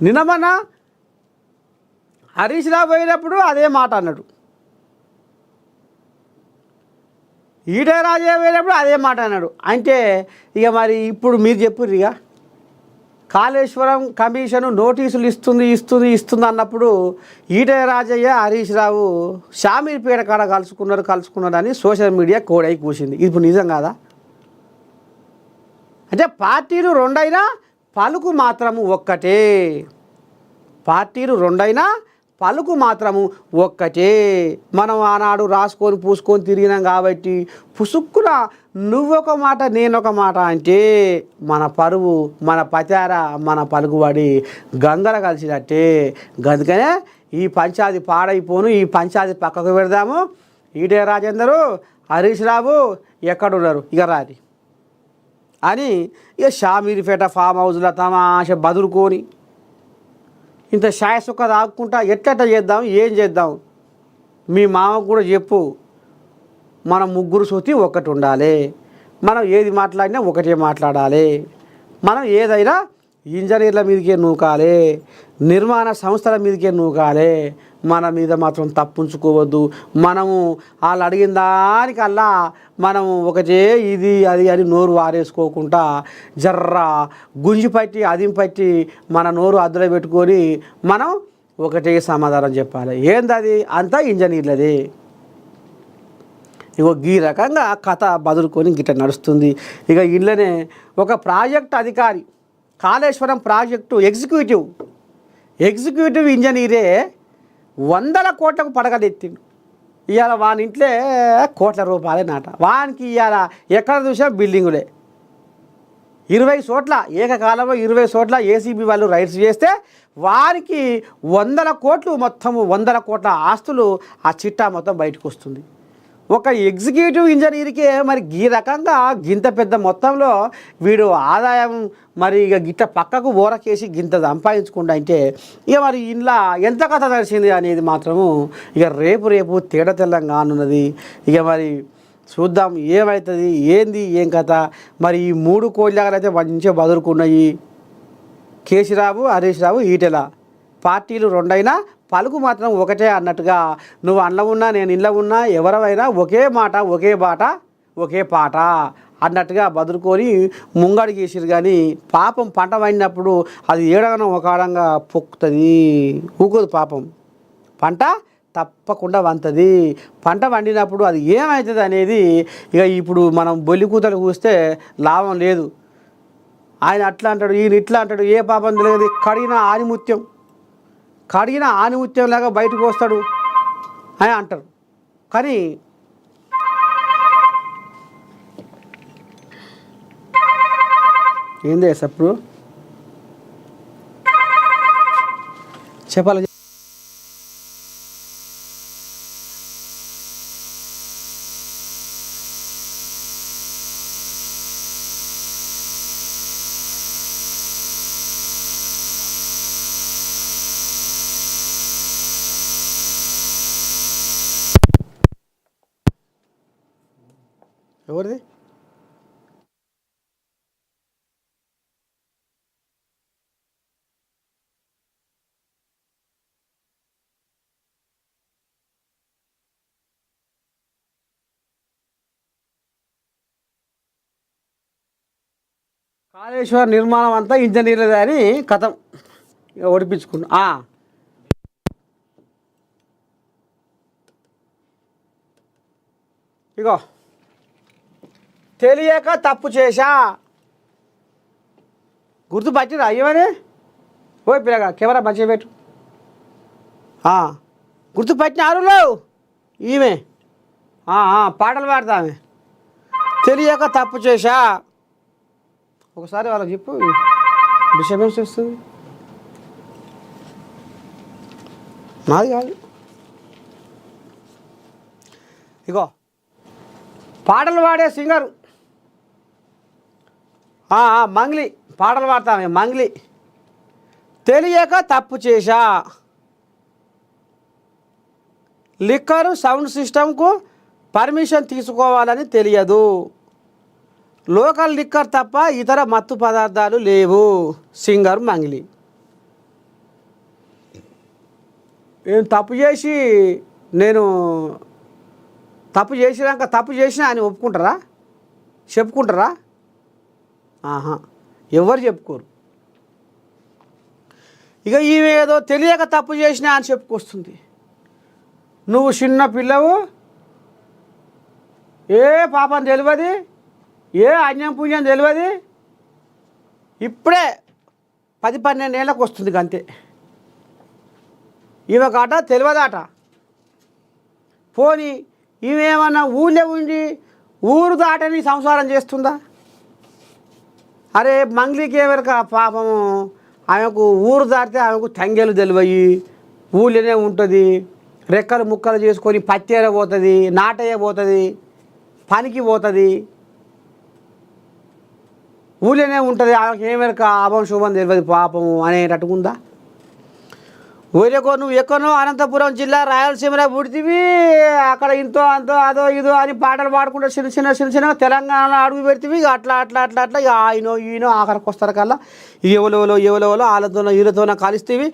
నిన్నమన్న హరీష్ రావు పోయినప్పుడు అదే మాట అన్నాడు, ఈటెల రాజయ్య పోయినప్పుడు అదే మాట అన్నాడు. అంటే ఇక మరి ఇప్పుడు మీరు చెప్పుర్రు, ఇక కాళేశ్వరం కమిషను నోటీసులు ఇస్తుంది అన్నప్పుడు ఈటెల రాజయ్య హరీష్ రావు షామీర్పేట కాడ కలుసుకున్నారు అని సోషల్ మీడియా కోడై కూసింది. ఇప్పుడు నిజం కాదా? అంటే పార్టీలు రెండైనా పలుకు మాత్రము ఒక్కటే, పార్టీలు రెండైనా పలుకు మాత్రము ఒక్కటే. మనం ఆనాడు రాసుకొని పూసుకొని తిరిగినాం కాబట్టి పుసుక్కున నువ్వొక మాట నేనొక మాట అంటే మన పరువు, మన పచార, మన పలుకుబడి గంగల కలిసినట్టే. అందుకనే ఈ పంచాయతీ పాడైపోను, ఈ పంచాయతీ పక్కకు పెడదాము. ఈటెల రాజేందరు హరీష్ రావు ఎక్కడున్నారు ఇక రాది అని ఇక షామీర్పేట ఫామ్ హౌస్లో తమాష బదులుకొని ఇంత శాయసుక్క తాక్కుంటా ఎట్లెట్ట చేద్దాం, ఏం చేద్దాం, మీ మామకు కూడా చెప్పు, మనం ముగ్గురు సొత్తి ఒకటి ఉండాలి, మనం ఏది మాట్లాడినా ఒకటే మాట్లాడాలి, మనం ఏదైనా ఇంజనీర్ల మీదకే నూకాలే, నిర్మాణ సంస్థల మీదకే నూకాలే. మన మీద మాత్రం తప్పుంచుకోవద్దు. మనము వాళ్ళు అడిగిన దానికల్లా మనము ఒకటే ఇది అది అని నోరు వారేసుకోకుండా జర్రా గుంజి పట్టి అదిం పట్టి మన నోరు అద్దులో పెట్టుకొని మనం ఒకటే సమాధానం చెప్పాలి. ఏందది? అంతా ఇంజనీర్లదే. ఇగో ఈ రకంగా కథ బదులుకొని గిట్ట నడుస్తుంది. ఇక ఇళ్ళనే ఒక ప్రాజెక్ట్ అధికారి, కాళేశ్వరం ప్రాజెక్టు ఎగ్జిక్యూటివ్ ఇంజనీరే 100 కోట్లకు పడగలెత్తిండు. ఇవాళ వాని ఇంట్లో కోట్ల రూపాయలే నాట. వానికి ఇవాళ ఎక్కడ చూసినా బిల్డింగులే. 20 చోట్ల ఏకకాలంలో 20 చోట్ల ఏసీబీ వాళ్ళు రైడ్స్ చేస్తే వారికి 100 కోట్లు, మొత్తము 100 కోట్ల ఆస్తులు ఆ చిట్టా మొత్తం బయటకు వస్తుంది. ఒక ఎగ్జిక్యూటివ్ ఇంజనీర్కే మరి ఈ రకంగా గింత పెద్ద మొత్తంలో వీడు ఆదాయం మరి ఇక గిట్ట పక్కకు ఊరకేసి గింత సంపాదించుకుంటా అంటే ఇక మరి ఇంట్లో ఎంత కథ తెలిసింది అనేది మాత్రము ఇక రేపు తేడా తెల్లంగా ఉన్నది. ఇక మరి చూద్దాం ఏమవుతుంది, ఏంది ఏం కథ. మరి ఈ 3 కోళ్ళగా అయితే మంచిగా బదులుకున్నాయి. కేసీరావు, హరీష్ రావు, ఈటెల పార్టీలు రెండైనా పలుకు మాత్రం ఒకటే అన్నట్టుగా, నువ్వు అండ్ల ఉన్నా నేను ఇంట్లో ఉన్నా ఎవరైనా ఒకే మాట ఒకే బాట ఒకే పాట అన్నట్టుగా బదులుకొని ముంగడికి వేసిరు. కానీ పాపం పంట పండినప్పుడు అది ఏడగనం ఒక ఆడంగా పొక్కుతుంది, ఊకోదు. పాపం పంట తప్పకుండా వంతుంది. పంట వండినప్పుడు అది ఏమవుతుంది అనేది ఇక ఇప్పుడు మనం బొల్లి కూతలు కూస్తే లాభం లేదు. ఆయన అట్లా అంటాడు, ఈయన ఇట్లా అంటాడు. ఏ పాపం తెలియదు. కడిగిన ఆనిముత్యంలాగా బయటకు వస్తాడు అని అంటారు. కానీ ఏంది అప్పుడు చెప్పాలి. ఎవరిది? కాళేశ్వర నిర్మాణం అంతా ఇంజనీర్లదే అని కథం ఇక ఓడిపించుకున్నా. ఇగో తెలియక తప్పు చేశా, గుర్తుపట్టిరా అయ్యమని. ఓ పిల్లగా కెమెరా మంచిగా పెట్టు. గుర్తుపట్టిన ఆరులో ఈమె పాటలు పాడతా. ఆమె తెలియక తప్పు చేశా. ఒకసారి వాళ్ళకి చెప్పు, డిస్టర్బెన్స్ వస్తుంది. నాది కాదు. ఇగో పాటలు పాడే సింగరు మంగ్లీ, పాటలు పాడతామే మంగ్లీ. తెలియక తప్పు చేశా, లిక్కరు సౌండ్ సిస్టమ్కు పర్మిషన్ తీసుకోవాలని తెలియదు, లోకల్ లిక్కర్ తప్ప ఇతర మత్తు పదార్థాలు లేవు. సింగర్ మంగ్లీ. నేను తప్పు చేసినాక తప్పు చేసినా అని ఒప్పుకుంటారా? చెప్పుకుంటారా? ఎవరు చెప్పుకోరు. ఇక ఈమె ఏదో తెలియక తప్పు చేసినా అని చెప్పుకొస్తుంది. నువ్వు చిన్న పిల్లవు, ఏ పాపం తెలియదు, ఏ అన్యం పుణ్యం తెలియదు. ఇప్పుడే 10-12 ఏళ్ళకు వస్తుంది అంతే. ఈమెకాట తెలియదాట. పోనీ ఈమెమన్నా ఊళ్ళో ఉండి ఊరు దాటని సంసారం చేస్తుందా? అరే మంగ్లీకి ఎవరిక పాపము, ఆమెకు ఊరు దాటితే ఆమెకు తంగేలు తెలివయి ఊళ్ళోనే ఉంటుంది. రెక్కలు ముక్కలు చేసుకొని పత్తేర పోతుంది, నాటయ్య పోతుంది, పనికి పోతుంది, ఊళ్ళోనే ఉంటుంది. ఆమెకు ఏమెరక అభం శుభం తెలియదు పాపము అనేటట్టుకుందా? ఊరేకో నువ్వు ఎక్కనో అనంతపురం జిల్లా రాయలసీమలో పుడితివి, అక్కడ ఇంతో అంతో అదో ఇదో అని పాటలు పాడుకుంటూ చిన్న తెలంగాణలో అడుగు పెడితివి. ఇక అట్లా ఇక ఆయనో ఈయనో ఆఖరికి వస్తారు కల్లా ఎవరెవరో వాళ్ళతోనో వీళ్ళతోనో కలిస్తేవి.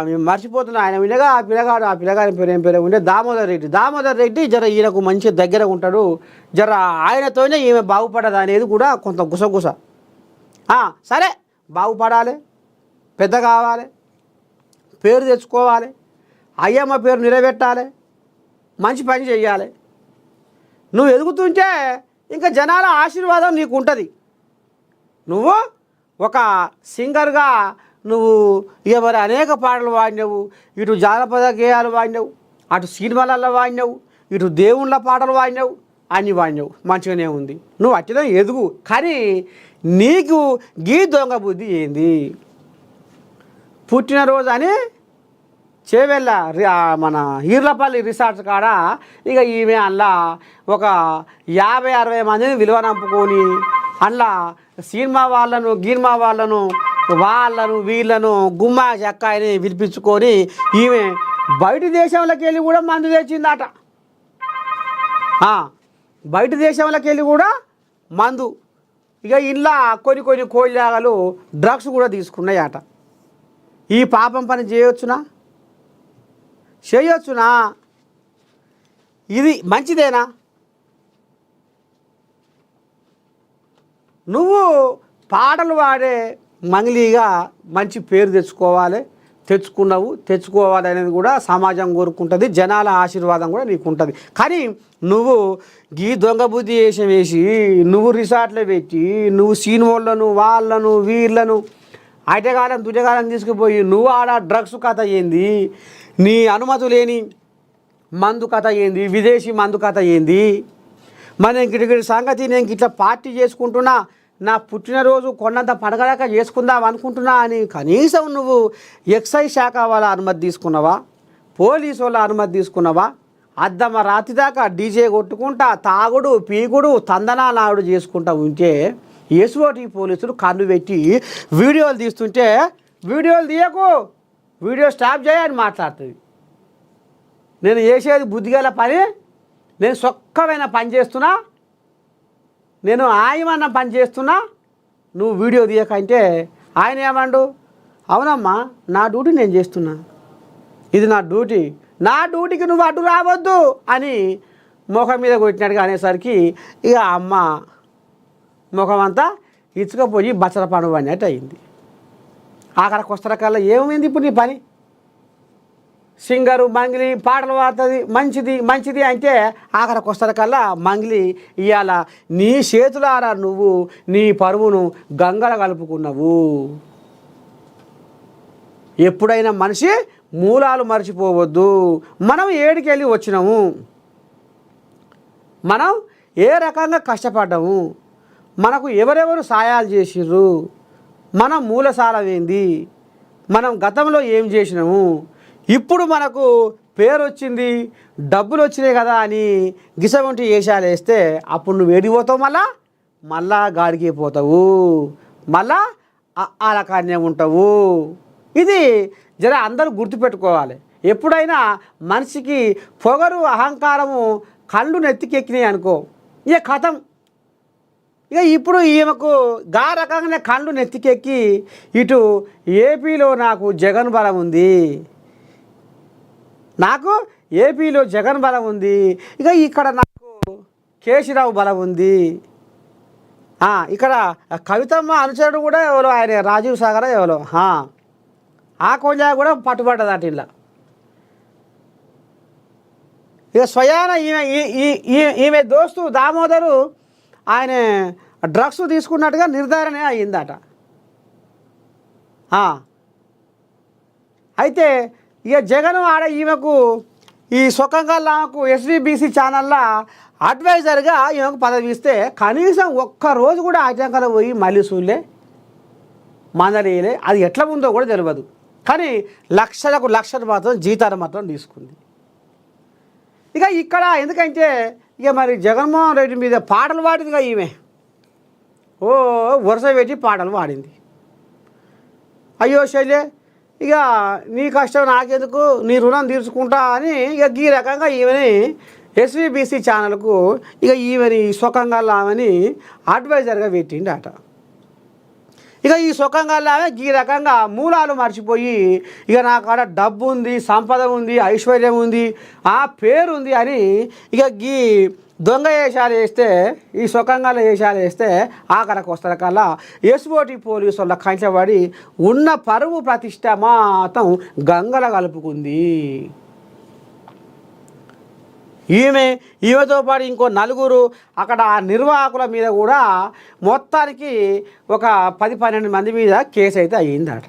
మేము మర్చిపోతున్నాం ఆయన వినగా ఆ పిల్లగాని పేరు ఏం పేరు ఉండే దామోదర్ రెడ్డి జర ఈయనకు మంచి దగ్గర ఉంటాడు, జర ఆయనతోనే ఈమె బాగుపడదు అనేది కూడా కొంత గుసగుస. సరే బాగుపడాలి, పెద్ద కావాలి, పేరు తెచ్చుకోవాలి, అయ్యమ్మ పేరు నిలబెట్టాలి, మంచి పని చెయ్యాలి. నువ్వు ఎదుగుతుంటే ఇంకా జనాల ఆశీర్వాదం నీకు ఉంటుంది. నువ్వు ఒక సింగర్గా నువ్వు ఇక మరి అనేక పాటలు పాడినావు, ఇటు జానపద గేయాలు పాడినావు, అటు సినిమాలలో పాడినావు, ఇటు దేవుళ్ళ పాటలు పాడినావు, అన్నీ పాడినావు, మంచిగానే ఉంది. నువ్వు అట్టిలో ఎదుగు. కానీ నీకు గీ దొంగ బుద్ధి ఏంది? పుట్టినరోజు అని చేవెళ్ళ మన ఈర్లపల్లి రిసార్ట్స్ కాడ ఇక ఈమె అందులో ఒక 50-60 మందిని విలువనంపుకొని అందులో సినిమా వాళ్ళను వీళ్ళను గుమ్మా చెక్కాయని పిలిపించుకొని ఈమె బయట దేశంలోకి వెళ్ళి కూడా మందు తెచ్చిందట. బయట దేశంలోకి వెళ్ళి కూడా మందు, ఇక ఇంట్లో కొన్ని కోళ్ళాగలు డ్రగ్స్ కూడా తీసుకున్నాయట. ఈ పాపం పని చేయొచ్చునా? ఇది మంచిదేనా? నువ్వు పాటలు పాడే మంగ్లీగా మంచి పేరు తెచ్చుకోవాలి అనేది కూడా సమాజం కోరుకుంటుంది, జనాల ఆశీర్వాదం కూడా నీకు ఉంటుంది. కానీ నువ్వు గీ దొంగ బుద్ధి వేసి నువ్వు రిసార్ట్లో పెట్టి నువ్వు వాళ్ళను వీళ్ళను తుజగాలం తీసుకుపోయి నువ్వు ఆడ డ్రగ్స్ కథ ఏంది, నీ అనుమతి లేని మందు కథ ఏంది, విదేశీ మందు కథ ఏంది? మరి ఇంకటి సంగతి నేను ఇట్లా పార్టీ చేసుకుంటున్నా, నా పుట్టినరోజు కొన్నంత పండగలాగా చేసుకుందాం అనుకుంటున్నా అని కనీసం నువ్వు ఎక్సైజ్ శాఖ వాళ్ళ అనుమతి తీసుకున్నావా? పోలీసు వాళ్ళ అనుమతి తీసుకున్నావా? అద్దమ్మ రాత్రి దాకా డీజే కొట్టుకుంటా తాగుడు పీగుడు తందనాలాడు చేసుకుంటా ఉంటే ఎస్ఓటి పోలీసులు కన్ను పెట్టి వీడియోలు తీస్తుంటే వీడియోలు తీయకు, వీడియో స్టాప్ చేయని మాట్లాడుతుంది. నేను చేసేది బుద్ధిగల పని, నేను సొక్కమైన పని చేస్తున్నా, నేను ఆయమన్న పని చేస్తున్నా, నువ్వు వీడియో తీయకంటే ఆయన ఏమండు? అవునమ్మా నా డ్యూటీ నేను చేస్తున్నా, ఇది నా డ్యూటీకి నువ్వు అడ్డు రావద్దు అని ముఖం మీద కొట్టినట్టుగా అనేసరికి ఇక అమ్మ ముఖం అంతా ఇచ్చుకపోయి బచ్చల పండుగ అన్నట్టు అయింది. ఆఖరికి వస్తున్న కల్లా ఏమైంది ఇప్పుడు నీ పని? సింగరు మంగిలి పాటలు పాడుతుంది మంచిది అంటే ఆఖరికి వస్తున్న కల్లా మంగిలి ఇవాళ నీ చేతులారా నువ్వు నీ పరువును గంగల కలుపుకున్నావు. ఎప్పుడైనా మనిషి మూలాలు మర్చిపోవద్దు. మనం ఏడికెళ్ళి వచ్చినాము, మనం ఏ రకంగా కష్టపడ్డాము, మనకు ఎవరెవరు సాయాలు చేసిర్రు, మన మూలసాలం ఏంది, మనం గతంలో ఏం చేసినాము, ఇప్పుడు మనకు పేరు వచ్చింది డబ్బులు వచ్చినాయి కదా అని గిసవంటి వేషాలు వేస్తే అప్పుడు నువ్వు ఏడిపోతావు, మళ్ళా గాడికి పోతావు, మళ్ళా ఆలకాన్యం ఉంటావు. ఇది జర అందరూ గుర్తుపెట్టుకోవాలి. ఎప్పుడైనా మనిషికి పొగరు అహంకారము కళ్ళు నెత్తికెక్కినాయి అనుకో, ఇక కథం. ఇక ఇప్పుడు ఈమెకు గా రకంగానే కళ్ళు నెత్తికెక్కి ఇటు ఏపీలో నాకు జగన్ బలం ఉంది, ఇక ఇక్కడ నాకు కేసీరావు బలం ఉంది, ఇక్కడ కవితమ్మ అనుచరుడు కూడా ఎవరో ఆయన రాజీవ్ సాగర్ ఎవరో ఆ కొంచెం కూడా పట్టుబడ్డదట ఇలా. ఇక స్వయాన ఈమె దోస్తు దామోదరు ఆయన డ్రగ్స్ తీసుకున్నట్టుగా నిర్ధారణ అయ్యిందట. అయితే ఇక జగన్ ఆడ ఈమెకు ఈ సుఖంగల్లాకు ఎస్వీబీసీ ఛానల్లో అడ్వైజర్గా ఈమెకు పదవి ఇస్తే కనీసం ఒక్కరోజు కూడా ఆటంకాలు పోయి మళ్ళీ చూడలే, మందలేయలే. అది ఎట్లా ఉందో కూడా తెలియదు. కానీ లక్షలు మాత్రం జీతాలు మాత్రం తీసుకుంది. ఇక ఇక్కడ ఎందుకంటే ఇక మరి జగన్మోహన్ రెడ్డి మీద పాటలు పాడిందిగా ఈమె, వరుస పెట్టి పాటలు పాడింది. అయ్యో శైలే ఇక నీ కష్టం నాకెందుకు, నీ రుణం తీర్చుకుంటా అని ఇక ఈ రకంగా ఈమెని ఎస్వీబీసీ ఛానల్కు ఇక ఈమెని సుఖంగా ఆమెని అడ్వైజర్గా పెట్టిండట. ఇక ఈ సుఖంగా ఆమె ఈ రకంగా మూలాలు మర్చిపోయి ఇక నా కాడ డబ్బు ఉంది, సంపద ఉంది, ఐశ్వర్యం ఉంది, ఆ పేరు ఉంది అని ఇక ఈ దొంగ వేషాలు వేస్తే, ఈ సుఖంగా వేషాలు వేస్తే ఆఖరికి వస్తారు కల్లా ఎస్ఓటి పోలీసు వాళ్ళ కంచబడి ఉన్న పరువు ప్రతిష్ట మాత్రం గంగల కలుపుకుంది. ఈమెతో పాటు ఇంకో నలుగురు అక్కడ నిర్వాహకుల మీద కూడా మొత్తానికి ఒక 10-12 మంది మీద కేసు అయితే అయ్యిందట.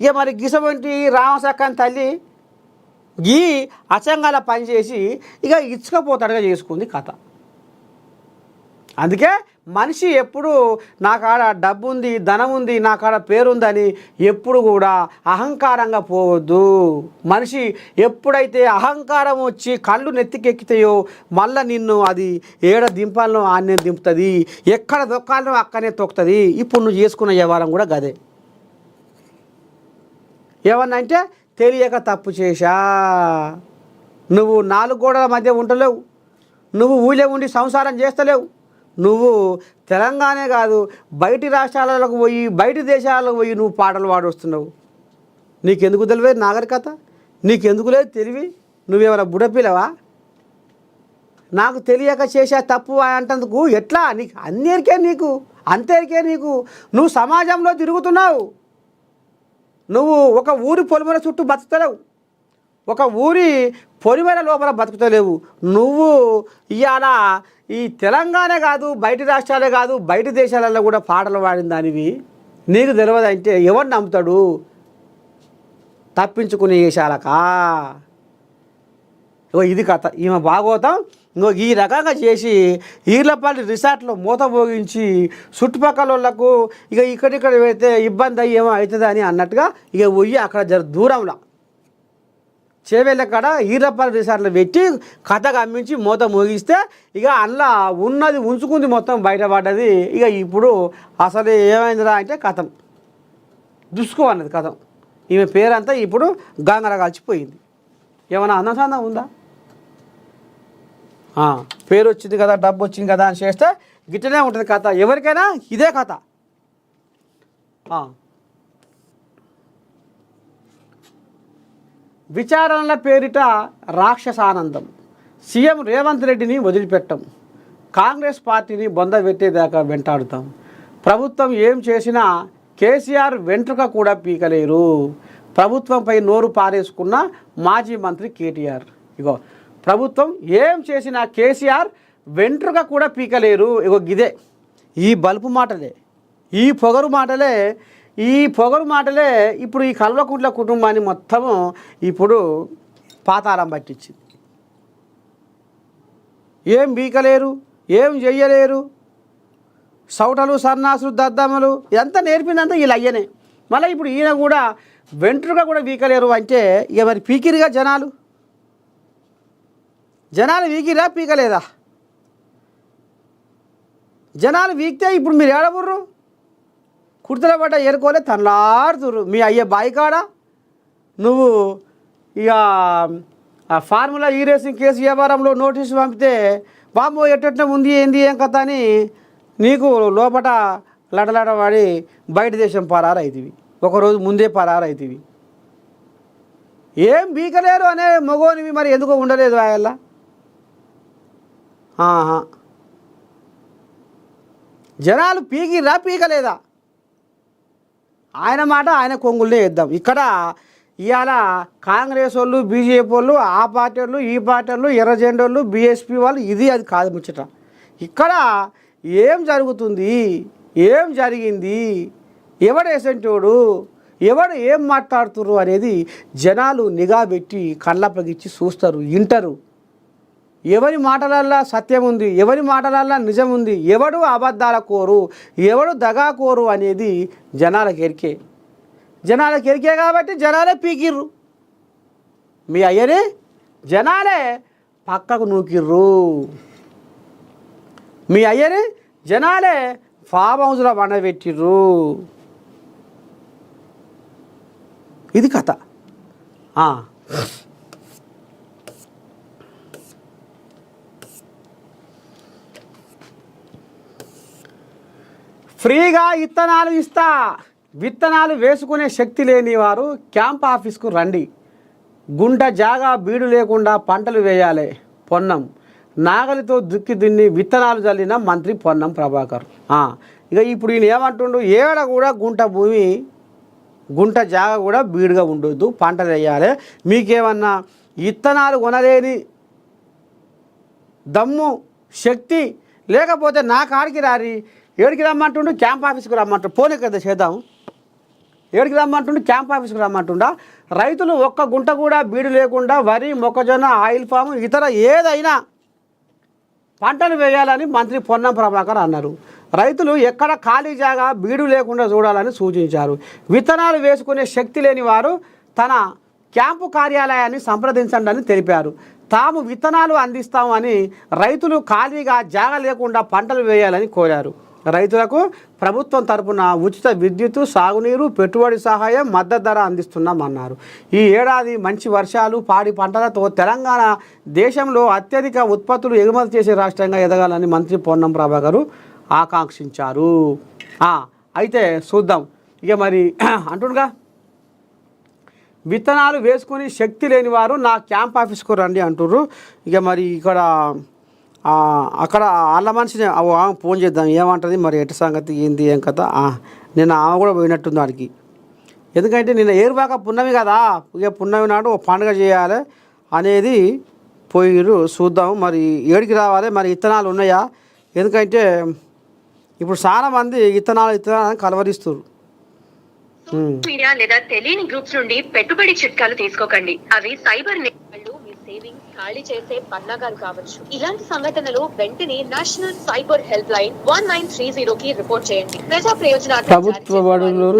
ఇక మరి గిసవంటి రామసక్కని తల్లి ఈ అచంగాల పనిచేసి ఇక ఇచ్చుకపోతాడుగా చేసుకుంది కథ. అందుకే మనిషి ఎప్పుడు నా కాడ డబ్బు ఉంది, ధనం ఉంది, నా కాడ పేరుందని ఎప్పుడు కూడా అహంకారంగా పోవద్దు. మనిషి ఎప్పుడైతే అహంకారం వచ్చి కళ్ళు నెత్తికెక్కుతాయో మళ్ళీ నిన్ను అది ఏడ దింపాలనో ఆన్నే దింపుతుంది, ఎక్కడ దొక్కాలనో అక్కనే తొక్కుతుంది. ఇప్పుడు నువ్వు చేసుకున్న వ్యవహారం కూడా గదే. ఏమన్నంటే తెలియక తప్పు చేశా, నువ్వు 4 గోడల మధ్య ఉండలేవు, నువ్వు ఊళ్ళో ఉండి సంసారం చేస్తలేవు, నువ్వు తెలంగాణే కాదు బయటి రాష్ట్రాలకు పోయి బయటి దేశాలకు పోయి నువ్వు పాటలు పాడొస్తున్నావు. నీకెందుకు తెలియదు నాగరికత, నీకెందుకు లేదు తెలివి, నువ్వేమైనా బుడపిల్లవా? నాకు తెలియక చేసే తప్పు అంటందుకు ఎట్లా నీకు అన్నేరికే, నీకు అంతేరికే, నీకు నువ్వు సమాజంలో తిరుగుతున్నావు, నువ్వు ఒక ఊరి పొలిమేర చుట్టూ బతుకుతలేవు, ఒక ఊరి పొలిమేర లోపల బతుకుతలేవు. నువ్వు ఇవాళ ఈ తెలంగాణ కాదు బయటి రాష్ట్రాలే కాదు బయటి దేశాలలో కూడా పాటలు పాడిన దానివి నీకు తెలియదు అంటే ఎవరు నమ్ముతాడు? తప్పించుకునే వేషాలకా? ఇది కథ. ఈమె భాగవతం ఈ రకంగా చేసి ఈర్లపల్లి రిసార్ట్లో మూత భోగించి చుట్టుపక్కల వాళ్ళకు ఇక ఇక్కడిక్కడ పెడితే ఇబ్బంది అయ్యేమో అవుతుంది అని అన్నట్టుగా ఇక పోయి అక్కడ దూరంలో చేవేళ్ళ కాడ ఈర్లపల్లి రిసార్ట్లో పెట్టి కథగా అమ్మించి మూత మోగిస్తే ఇక అందులో ఉన్నది ఉంచుకుంది మొత్తం బయటపడ్డది. ఇక ఇప్పుడు అసలు ఏమైందిరా అంటే కథం దుసుకో అన్నది కథం. ఈమె పేరంతా ఇప్పుడు గంగల కలిసిపోయింది. ఏమైనా అందసందం ఉందా? పేరు వచ్చింది కదా, డబ్బు వచ్చింది కదా అని చేస్తే గిట్టనే ఉంటుంది కథ. ఎవరికైనా ఇదే కథ. విచారణల పేరిట రాక్షసానందం. సీఎం రేవంత్ రెడ్డిని వదిలిపెట్టం, కాంగ్రెస్ పార్టీని బొందబెట్టేదాకా వెంటాడుతాం. ప్రభుత్వం ఏం చేసినా కేసీఆర్ వెంట్రుక కూడా పీకలేరు. ప్రభుత్వంపై నోరు పారేసుకున్న మాజీ మంత్రి కేటీఆర్. ఇగో ప్రభుత్వం ఏం చేసినా కేసీఆర్ వెంట్రుక కూడా పీకలేరు. ఇగో గిదే ఈ బల్పు మాటలే, ఈ పొగరు మాటలే ఇప్పుడు ఈ కల్వకుంట్ల కుటుంబాన్ని మొత్తము ఇప్పుడు పాతాళం పట్టించింది. ఏం బీకలేరు, ఏం చెయ్యలేరు, సౌటలు సన్నాసులు దద్దమ్మలు ఎంత నేర్పిందంతా వీళ్ళు అయ్యనే. మళ్ళీ ఇప్పుడు ఈయన కూడా వెంట్రుక కూడా పీకలేరు అంటే ఇక మరి పీకిరిగా జనాలు వీకిరా పీకలేదా? జనాలు వీకితే ఇప్పుడు మీరు ఏడబుర్రు కుర్తల పడ్డ ఏరుకోలే తనలాడుతుర్రు. మీ అయ్యే బాయికాడ నువ్వు ఇక ఫార్ములా ఈ రేసింగ్ కేసు వ్యవహారంలో నోటీసు పంపితే బాబు ఎట్ట ఉంది ఏంది ఏం కథ అని నీకు లోపల లడలడవాడి బయట దేశం పరారైతివి, ఒకరోజు ముందే పరారైతివి. ఏం బీకలేరు అనే మగోనివి మరి ఎందుకో ఉండలేదు ఆయల్లా. జనాలు పీకిరా పీకలేదా? ఆయన మాట ఆయన కొంగుల్నే వేద్దాం. ఇక్కడ ఇవాళ కాంగ్రెస్ వాళ్ళు, బీజేపీ వాళ్ళు, ఆ పార్టీ వాళ్ళు, ఈ పార్టీ వాళ్ళు, ఎర్రజెండోళ్ళు, బీఎస్పీ వాళ్ళు, ఇది అది కాదు ముచ్చట. ఇక్కడ ఏం జరుగుతుంది, ఏం జరిగింది, ఎవడు ఎసంటోడు, ఎవడు ఏం మాట్లాడుతుర్రు అనేది జనాలు నిఘా పెట్టి కళ్ళప్పగిచ్చి చూస్తారు, వింటారు. ఎవరి మాటలల్లా సత్యం ఉంది, ఎవరి మాటలల్లా నిజం ఉంది, ఎవడు అబద్ధాల కోరు, ఎవడు దగా కోరు అనేది జనాలకు ఎరికే కాబట్టి జనాలే పీకిర్రు. మీ అయ్యని జనాలే పక్కకు నూకిర్రు, మీ అయ్యని జనాలే ఫామ్ హౌస్లో వండబెట్టిర్రు. ఇది కథ. ఫ్రీగా విత్తనాలు ఇస్తా, విత్తనాలు వేసుకునే శక్తి లేని వారు క్యాంప్ ఆఫీస్కు రండి. గుంట జాగా బీడు లేకుండా పంటలు వేయాలి. పొన్నం నాగలితో దుక్కి దున్ని విత్తనాలు చల్లిన మంత్రి పొన్నం ప్రభాకర్. ఇక ఇప్పుడు ఈయన ఏమంటుండు, ఏడ కూడా గుంట భూమి గుంట జాగా కూడా బీడుగా ఉండొద్దు, పంటలు వేయాలి. మీకేమన్నా విత్తనాలు కొనలేని దమ్ము శక్తి లేకపోతే నా కాడికి రారి. ఏడికి రమ్మంటుండు, క్యాంప్ ఆఫీస్కి రమ్మంటుండు. పోనీ కదా చేద్దాం. ఏడికి రమ్మంటుండు, క్యాంప్ ఆఫీస్కి రమ్మంటుండా. రైతులు ఒక్క గుంట కూడా బీడు లేకుండా వరి, మొక్కజొన్న, ఆయిల్ ఫామ్ ఇతర ఏదైనా పంటలు వేయాలని మంత్రి పొన్నం ప్రభాకర్ అన్నారు. రైతులు ఎక్కడ ఖాళీ జాగా బీడు లేకుండా చూడాలని సూచించారు. విత్తనాలు వేసుకునే శక్తి లేని వారు తన క్యాంపు కార్యాలయాన్ని సంప్రదించండి అని తెలిపారు. తాము విత్తనాలు అందిస్తామని రైతులు ఖాళీగా జాగా లేకుండా పంటలు వేయాలని కోరారు. రైతులకు ప్రభుత్వం తరపున ఉచిత విద్యుత్తు, సాగునీరు, పెట్టుబడి సహాయం, మద్దతు ధర అందిస్తున్నామన్నారు. ఈ ఏడాది మంచి వర్షాలు, పాడి పంటలతో తెలంగాణ దేశంలో అత్యధిక ఉత్పత్తులు ఎగుమతి చేసే రాష్ట్రంగా ఎదగాలని మంత్రి పొన్నం ప్రభాకర్ ఆకాంక్షించారు. అయితే చూద్దాం. ఇక మరి అంటుండగా విత్తనాలు వేసుకొని శక్తి లేని వారు నా క్యాంప్ ఆఫీస్కు రండి అంటుర్రు. ఇక మరి ఇక్కడ అక్కడ వాళ్ళ మనిషిని ఆమె ఫోన్ చేద్దాం, ఏమంటుంది మరి ఎటు సంగతి ఏంది ఏం కథ. నిన్న ఆమె కూడా పోయినట్టుంది వాడికి. ఎందుకంటే నిన్న ఏరువాక పున్నమి కదా, ఇక పున్నమి నాడు పండుగ చేయాలి అనేది పోయిరు. చూద్దాం మరి ఏడికి రావాలి, మరి విత్తనాలు ఉన్నాయా. ఎందుకంటే ఇప్పుడు చాలా మంది విత్తనాలు కలవరిస్తారు. మీడియా లేదా తెలియని గ్రూప్స్ నుండి పెట్టుబడి చిట్కాలు తీసుకోకండి. అవి సైబర్ నేరాలు, మీ సేవింగ్స్ ఖాళీ చేసే పన్నాగాలు కావచ్చు. ఇలాంటి సంఘటనలు వెంటనే నేషనల్ సైబర్ హెల్ప్ లైన్ 1930 కి రిపోర్ట్ చేయండి. ప్రజా ప్రయోజనార్థం ప్రభుత్వ బడులు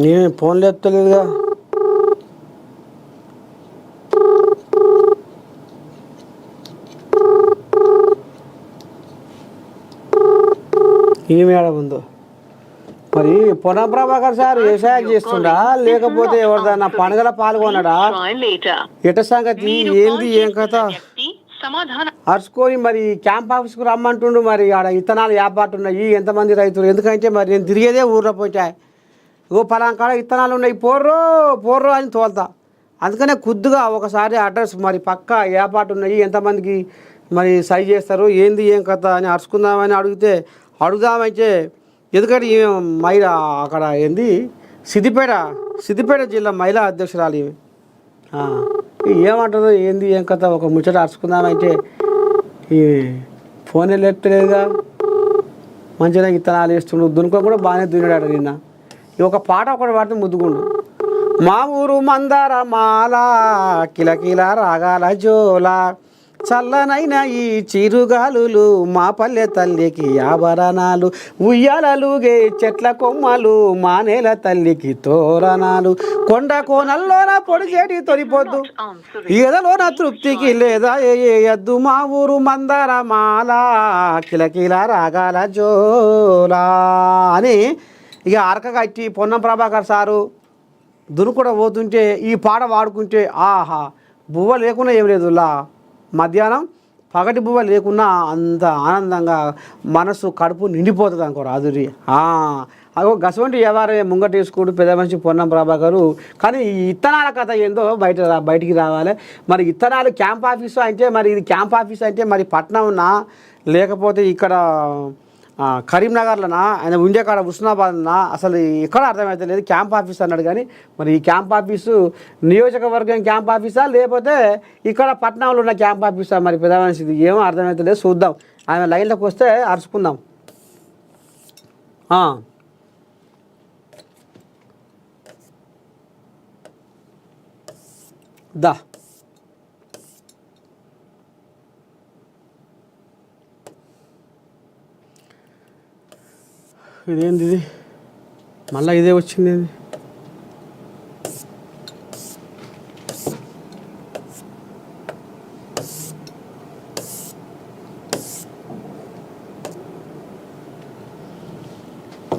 నేను ఫోన్లు ఎత్తలేదుగా. ఏమి ఏడ ఉందో మరి. పొన్నం ప్రభాకర్ సార్ వ్యవసాయం చేస్తుండా లేకపోతే ఎవరిదన్నా పండుగల పాల్గొన్నాడా, ఎట సంగతి ఏంది ఏం కథ అరుచుకొని మరి క్యాంప్ ఆఫీస్కు రమ్మంటుండు. మరి ఆడ విత్తనాలు వ్యాపారున్నాయి, ఎంతమంది రైతులు. ఎందుకంటే మరి నేను తిరిగేదే ఊర్లో పోయితే పలాంకాడ విత్తనాలు ఉన్నాయి, పోర్రో అని తోలుతా. అందుకనే కొద్దిగా ఒకసారి అడ్రస్ మరి పక్క ఏపాటు ఉన్నాయి, ఎంతమందికి మరి సైజ్ చేస్తారు, ఏంది ఏం కథ అని అరుచుకుందామని అడుగుదామైతే. ఎందుకంటే మహిళ అక్కడ ఏంది సిద్దిపేట జిల్లా మహిళా అధ్యక్షురాలు ఏమంటుందో ఏంది ఏం కథ ఒక ముచ్చట అరుచుకుందామంటే ఈ ఫోనే లేపుతలేదుగా. మంచిగా విత్తనాలు వేస్తుండు, దునుకో కూడా బాగానే దున్నాడు నిన్న. ఒక పాట ఒకటి పాడితే ముద్దుకుండు. మా ఊరు మందార మాల కిలకిల రాగాల జోల, చల్లనైన ఈ చిరుగాలులు మా పల్లె తల్లికి ఆభరణాలు, ఉయ్యాలలుగే చెట్ల కొమ్మలు మా నేల తల్లికి తోరణాలు, కొండ కోనల్లోన పొడిచేటి తొలిపోద్దు ఈదలోన తృప్తికి లేదా ఎద్దు, మా ఊరు మందార మాల కిలకిల రాగాల జోల అని ఇక అరక కట్టి పొన్నం ప్రభాకర్ సారు దునుకుడ పోతుంటే ఈ పాట వాడుకుంటే ఆహా బువ్వ లేకున్నా ఏం లేదు. మధ్యాహ్నం పగటి బువ్వ లేకున్నా అంత ఆనందంగా మనసు కడుపు నిండిపోతుంది అనుకో రాదురి. అగో గసవంటి ఎవరే ముంగట వేసుకుంటూ పెద్ద మనిషి పొన్నం ప్రభాకరు. కానీ ఈ విత్తనాల కథ ఏందో బయటికి రావాలి. మరి విత్తనాలు క్యాంప్ ఆఫీసు అంటే మరి ఇది క్యాంప్ ఆఫీస్ అంటే మరి పట్నంనా లేకపోతే ఇక్కడ కరీంనగర్లోనా ఆయన ఉండే కాడ హుస్నాబాద్నా అసలు ఎక్కడ అర్థమైతే లేదు. క్యాంప్ ఆఫీస్ అన్నాడు కానీ మరి ఈ క్యాంప్ ఆఫీసు నియోజకవర్గం క్యాంప్ ఆఫీసా లేకపోతే ఇక్కడ పట్టణంలో ఉన్న క్యాంప్ ఆఫీసా మరి పెద్ద మనిషిది ఏమో అర్థమైతే లేదు. చూద్దాం, ఆయన లైన్లోకి వస్తే అరుచుకుందాం. దా ఇదేంది ఇది మళ్ళీ ఇదే వచ్చింది ఏంది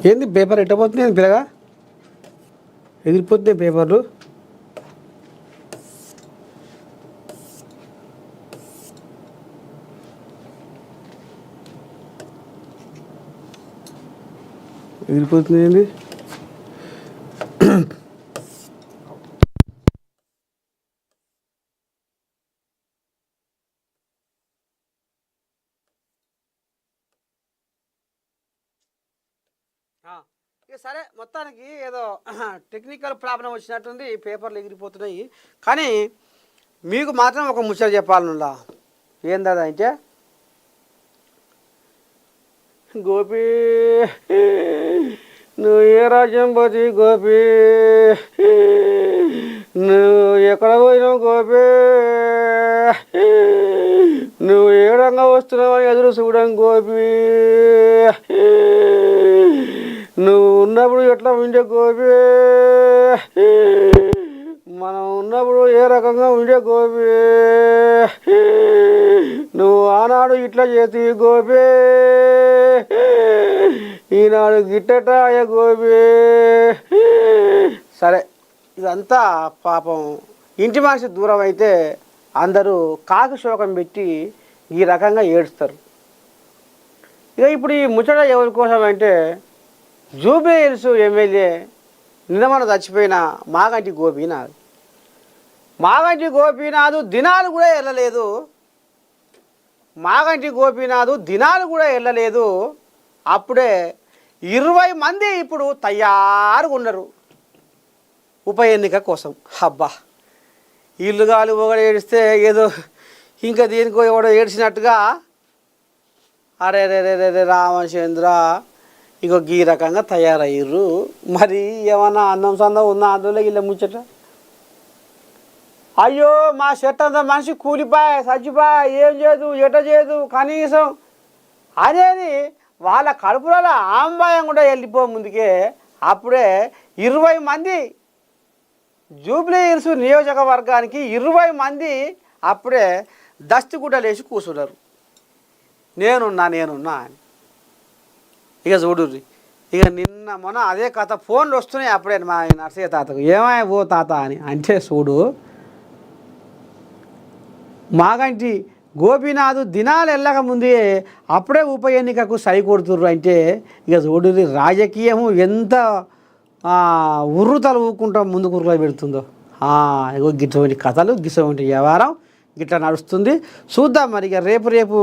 ఏంది పేపర్ ఎట్టపోతుంది ఏంది పిల్లగా ఎగిరిపోతుంది పేపర్లు ఎగిరిపోతుంది ఏంది ఇక సరే మొత్తానికి ఏదో టెక్నికల్ ప్రాబ్లం వచ్చినట్టుంది పేపర్లు ఎగిరిపోతున్నాయి కానీ మీకు మాత్రం ఒక ముచ్చట చెప్పాలనులా ఏందా అంటే గోపి నువ్వు ఏ రాజ్యం పోతి గోపి నువ్వు ఎక్కడ పోయినావు గోపి నువ్వు ఏడంగా వస్తున్నావని ఎదురు చూడం గోపి నువ్వు ఉన్నప్పుడు ఎట్లా ఉండే గోపి మనం ఉన్నప్పుడు ఏ రకంగా ఉండే గోపి నువ్వు ఆనాడు ఇట్లా చేసి గోపి ఈనాడు గిట్టట అయ్య గోపి సరే ఇదంతా పాపం ఇంటి మనిషి దూరం అయితే అందరూ కాకి శోకం పెట్టి ఈ రకంగా ఏడుస్తారు ఇక ఇప్పుడు ఈ ముచ్చట ఎవరి కోసం అంటే జూబ్లీ హిల్స్ ఎమ్మెల్యే నిన్న చచ్చిపోయిన మాగంటి గోపీనాథ్ మాగంటి గోపీనాథ్ దినాలు కూడా వెళ్ళలేదు మాగంటి గోపీనాథ్ దినాలు కూడా వెళ్ళలేదు అప్పుడే 20 మంది ఇప్పుడు తయారుగా ఉన్నారు ఉప ఎన్నిక కోసం అబ్బా ఇల్లుగాలు ఒకడు ఏడిస్తే ఏదో ఇంకా దేనికో ఎవడో ఏడ్చినట్టుగా అరే రే రే రే రామచంద్ర ఇగో ఈ రకంగా తయారయ్యారు మరి ఏమన్నా అందం సందం ఉందా అందులో ఇలా ముచ్చట అయ్యో మా షర్ట్ అంతా మనిషి కూలిపాయ చచ్చిపాయ ఏం చేయదు ఎట చేయదు కనీసం అనేది వాళ్ళ కడుపులలో ఆంబాయం కూడా వెళ్ళిపో ముందుకే అప్పుడే 20 మంది జూబ్లీ హిల్స్ నియోజకవర్గానికి 20 మంది అప్పుడే దస్తిగుడ్డలేసి కూర్చున్నారు నేనున్నా అని ఇక చూడుర్రి ఇక నిన్న మొన్న అదే కథ ఫోన్లు వస్తున్నాయి అప్పుడే మా నర్సయ్య తాతకు ఏమై ఓ తాత అని అంటే చూడు మాగంటి గోపీనాథ్ దినాలు వెళ్ళక ముందే అప్పుడే ఉప ఎన్నికకు సై కొడుతుర్రు అంటే ఇక చూడుర్రి రాజకీయము ఎంత ఉర్రుతలు ఊకుంటా ముందు కుర్రలో పెడుతుందో ఇగో గిటువంటి కథలు గిటువంటి వ్యవహారం గిట్లా నడుస్తుంది చూద్దాం మరి ఇక రేపు